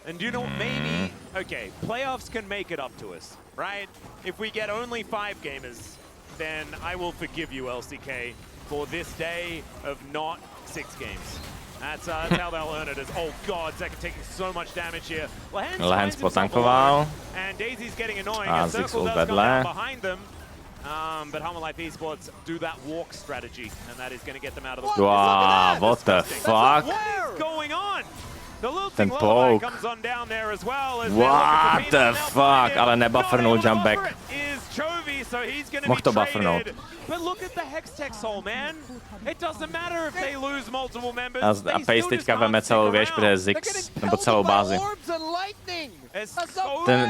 And you know, maybe, okay, playoffs can make it up to us, right? If we get only 5 gamers, then I will forgive you, LCK, for this day of not 6 games. That's how they'll earn it. Oh god, Zeka taking so much damage here. Lehens potankoval. And Daisy's getting annoying. A Ziggs ult vedle. Behind them. But Humble Life Esports do that walk strategy, and that is going to get them out of the... Wow, what the fuck? What is going on? Ten poke. What the fuck? Ale nebuffernul jump back. Mohl to buffernout. A Pace teďka veme celou věž, protože Ziggs, nebo celou bázi.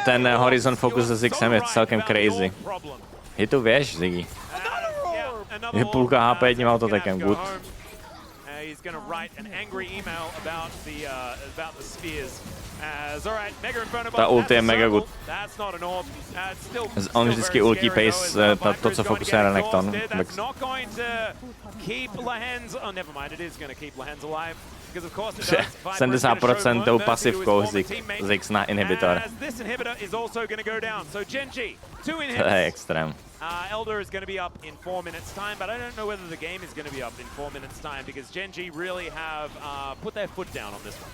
Ten horizon focus se Ziggsem je celkem crazy. Je tu věž, Ziggy. Je půlka HP tím autotekem, good. He's going to write an angry email about the spheres. Ta ulti je mega good. On vždycky ultí pace, to co fokusuje Renekton. 70% tou pasivkou Ziggs na inhibitor. To je extrém. Elder is going to be up in 4 minutes time, but I don't know whether the game is going to be up in 4 minutes time because GENG really have put their foot down on this one.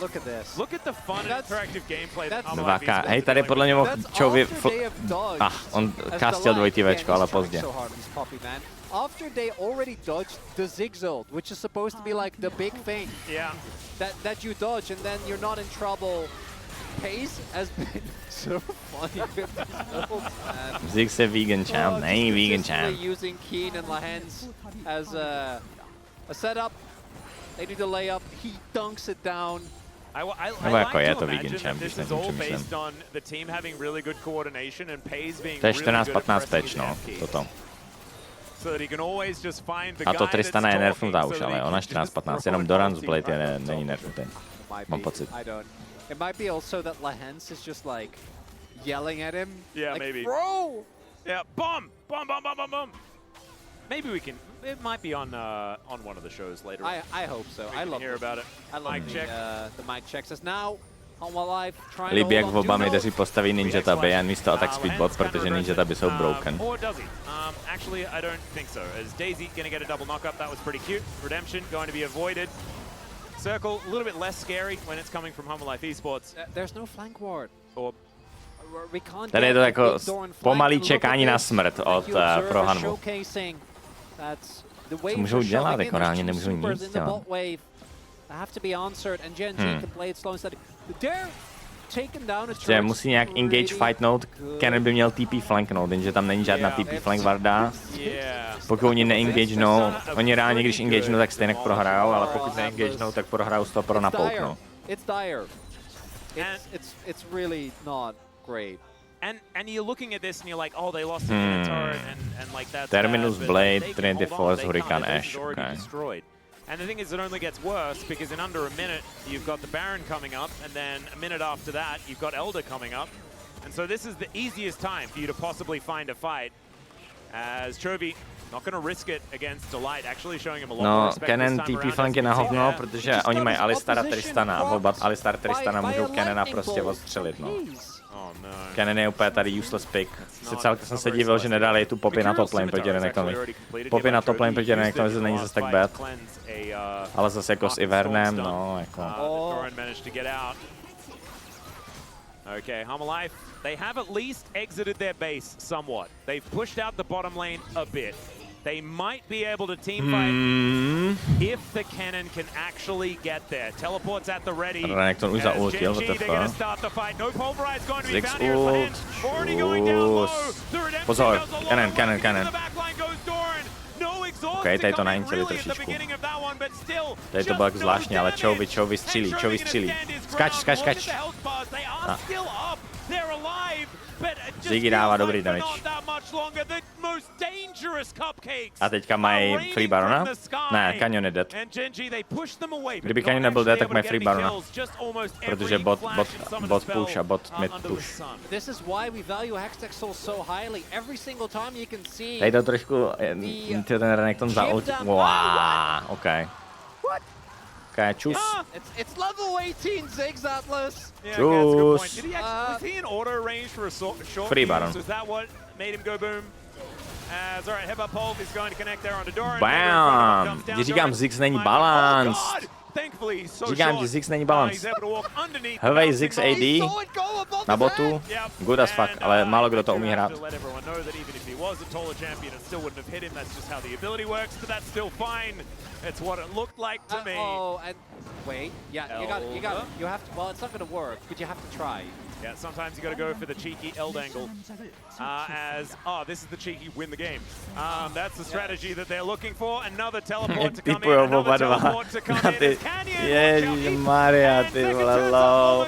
Look at this. Look at the fun and interactive gameplay that Dvaka. Hej, tady podle něho Chovi... on castil dvojitý Včko, ale pozdě. After they already dodged the Ziggs ult, which is supposed to be like the big thing. Yeah. That you dodge and then you're not in trouble. Pace has been so funny with these ults, man. Ziggs je vegan champ, není vegan champ. Using Keen and Lahens as a setup. They do the layup, he dunks it down. I like to imagine that this is all based on the team having really good coordination and Pace being really good at pressing the toto. So that he can always just find the guy a to Tristana je nerfnutá už, ale ona 14-15, jenom Doran's Blade není nerfnutý. Mám pocit. It might be also that Lahens is just like yelling at him. Yeah, like, maybe. Bro! Yeah, bomb! Maybe we can. It might be on one of the shows later. I hope so. I love hear about it. I love the mic checks. As now on my live trying. Líbí, jak v Obamy, kde si postaví Ninja Taby a místo attack speedbot, protože Ninja Taby jsou broken. Or does he? Actually, I don't think so. As Daisy gonna get a double knock up, that was pretty cute. Redemption going to be avoided. Circle a little bit less scary when it's coming from Humble Life Esports. There's no flank ward. Tady je to jako pomalý čekání na smrt od pro Hanvu. Co můžou dělat, jako reálně nemůžou nic dělat. Že musí nějak engage fightnout, Cannon by měl TP flanknout, jenže tam není žádná TP flank varda. Pokud oni neengagenou, oni reálně když engagenou, tak stejně prohrajou, ale pokud neengagenou, tak prohrajou z toho pro napouknou. It's really not great. And you're looking at this and you're like, oh, they lost the Minotaur and like that. Terminus Blade, Trinity Force, Hurricane Ash. Okay. Destroyed. And the thing is, it only gets worse because in under a minute you've got the Baron coming up, and then a minute after that you've got Elder coming up, and so this is the easiest time for you to possibly find a fight. As Chovy not going to risk it against Delight, actually showing him a lot more respect. Cannon TP flank je na hovno, protože oni mají Alistara Tristana a oba Alistar Tristana můžou Cannona prostě odstřelit, no. Cannon je úplně tady useless pick. Sice jsem se divil, že nedali tu Poppy na top lane proti Renektonovi. Poppy na top lane proti Renektonovi není zase tak bad. Ale zase jako s Ivernem, no jako. Okay, Humble Life, they have at least exited their base somewhat. They've pushed out the bottom lane a bit. They might be able to team fight if the cannon can actually get there. Teleports at the ready. Renekton už zaultil, what the fuck. Ziggs ult. Pozor, cannon. OK, tady to naintili trošičku. Tady to bylo jako zvláštně, ale Chovy střílí. Skač. Ziggy dává dobrý damage. A teďka mají Free Barona? Ne, Canyon je dead. Kdyby Canyon nebyl dead, tak mají Free Barona. Protože bot push a bot mid push. Tady to trošku, ten Renekton zaultil. Wow, OK. Okay, choose. It's level 18 Ziggs Atlas. Choose. Was he in auto range for a short Free Baron. So is that what made him go boom? All right, headbutt pulse is going to connect there onto Doran. Bam! Říkám, Ziggs není balance. Říkám, že Ziggs není balance. Hlavej Ziggs AD na botu, good as fuck, ale málo kdo to umí hrát. It's what it looked like to me. Oh, and wait, yeah, you have to. Well, it's not going to work, but you have to try. Yeah, sometimes you got to go for the cheeky Eld angle. This is the cheeky win the game. That's the strategy that they're looking for. Another teleport to come in. Another teleport to come in. Ježišmarja, ty vole, low.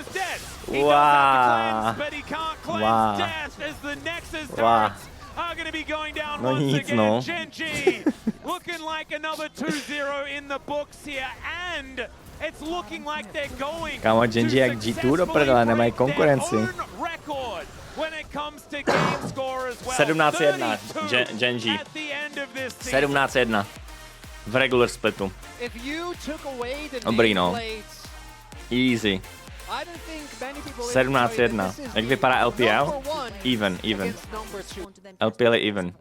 Wow. But he can't cleanse death as the Nexus turrets are going to be going down once again. GENG looking like another 2-0 in the books here, and Kámo, Genji jak G2 do prdele, nemají konkurenci. 17-1, Genji. 17-1. V regular splitu. Dobrý no. Easy. 17-1. Jak vypadá LPL? Even. LPL je even.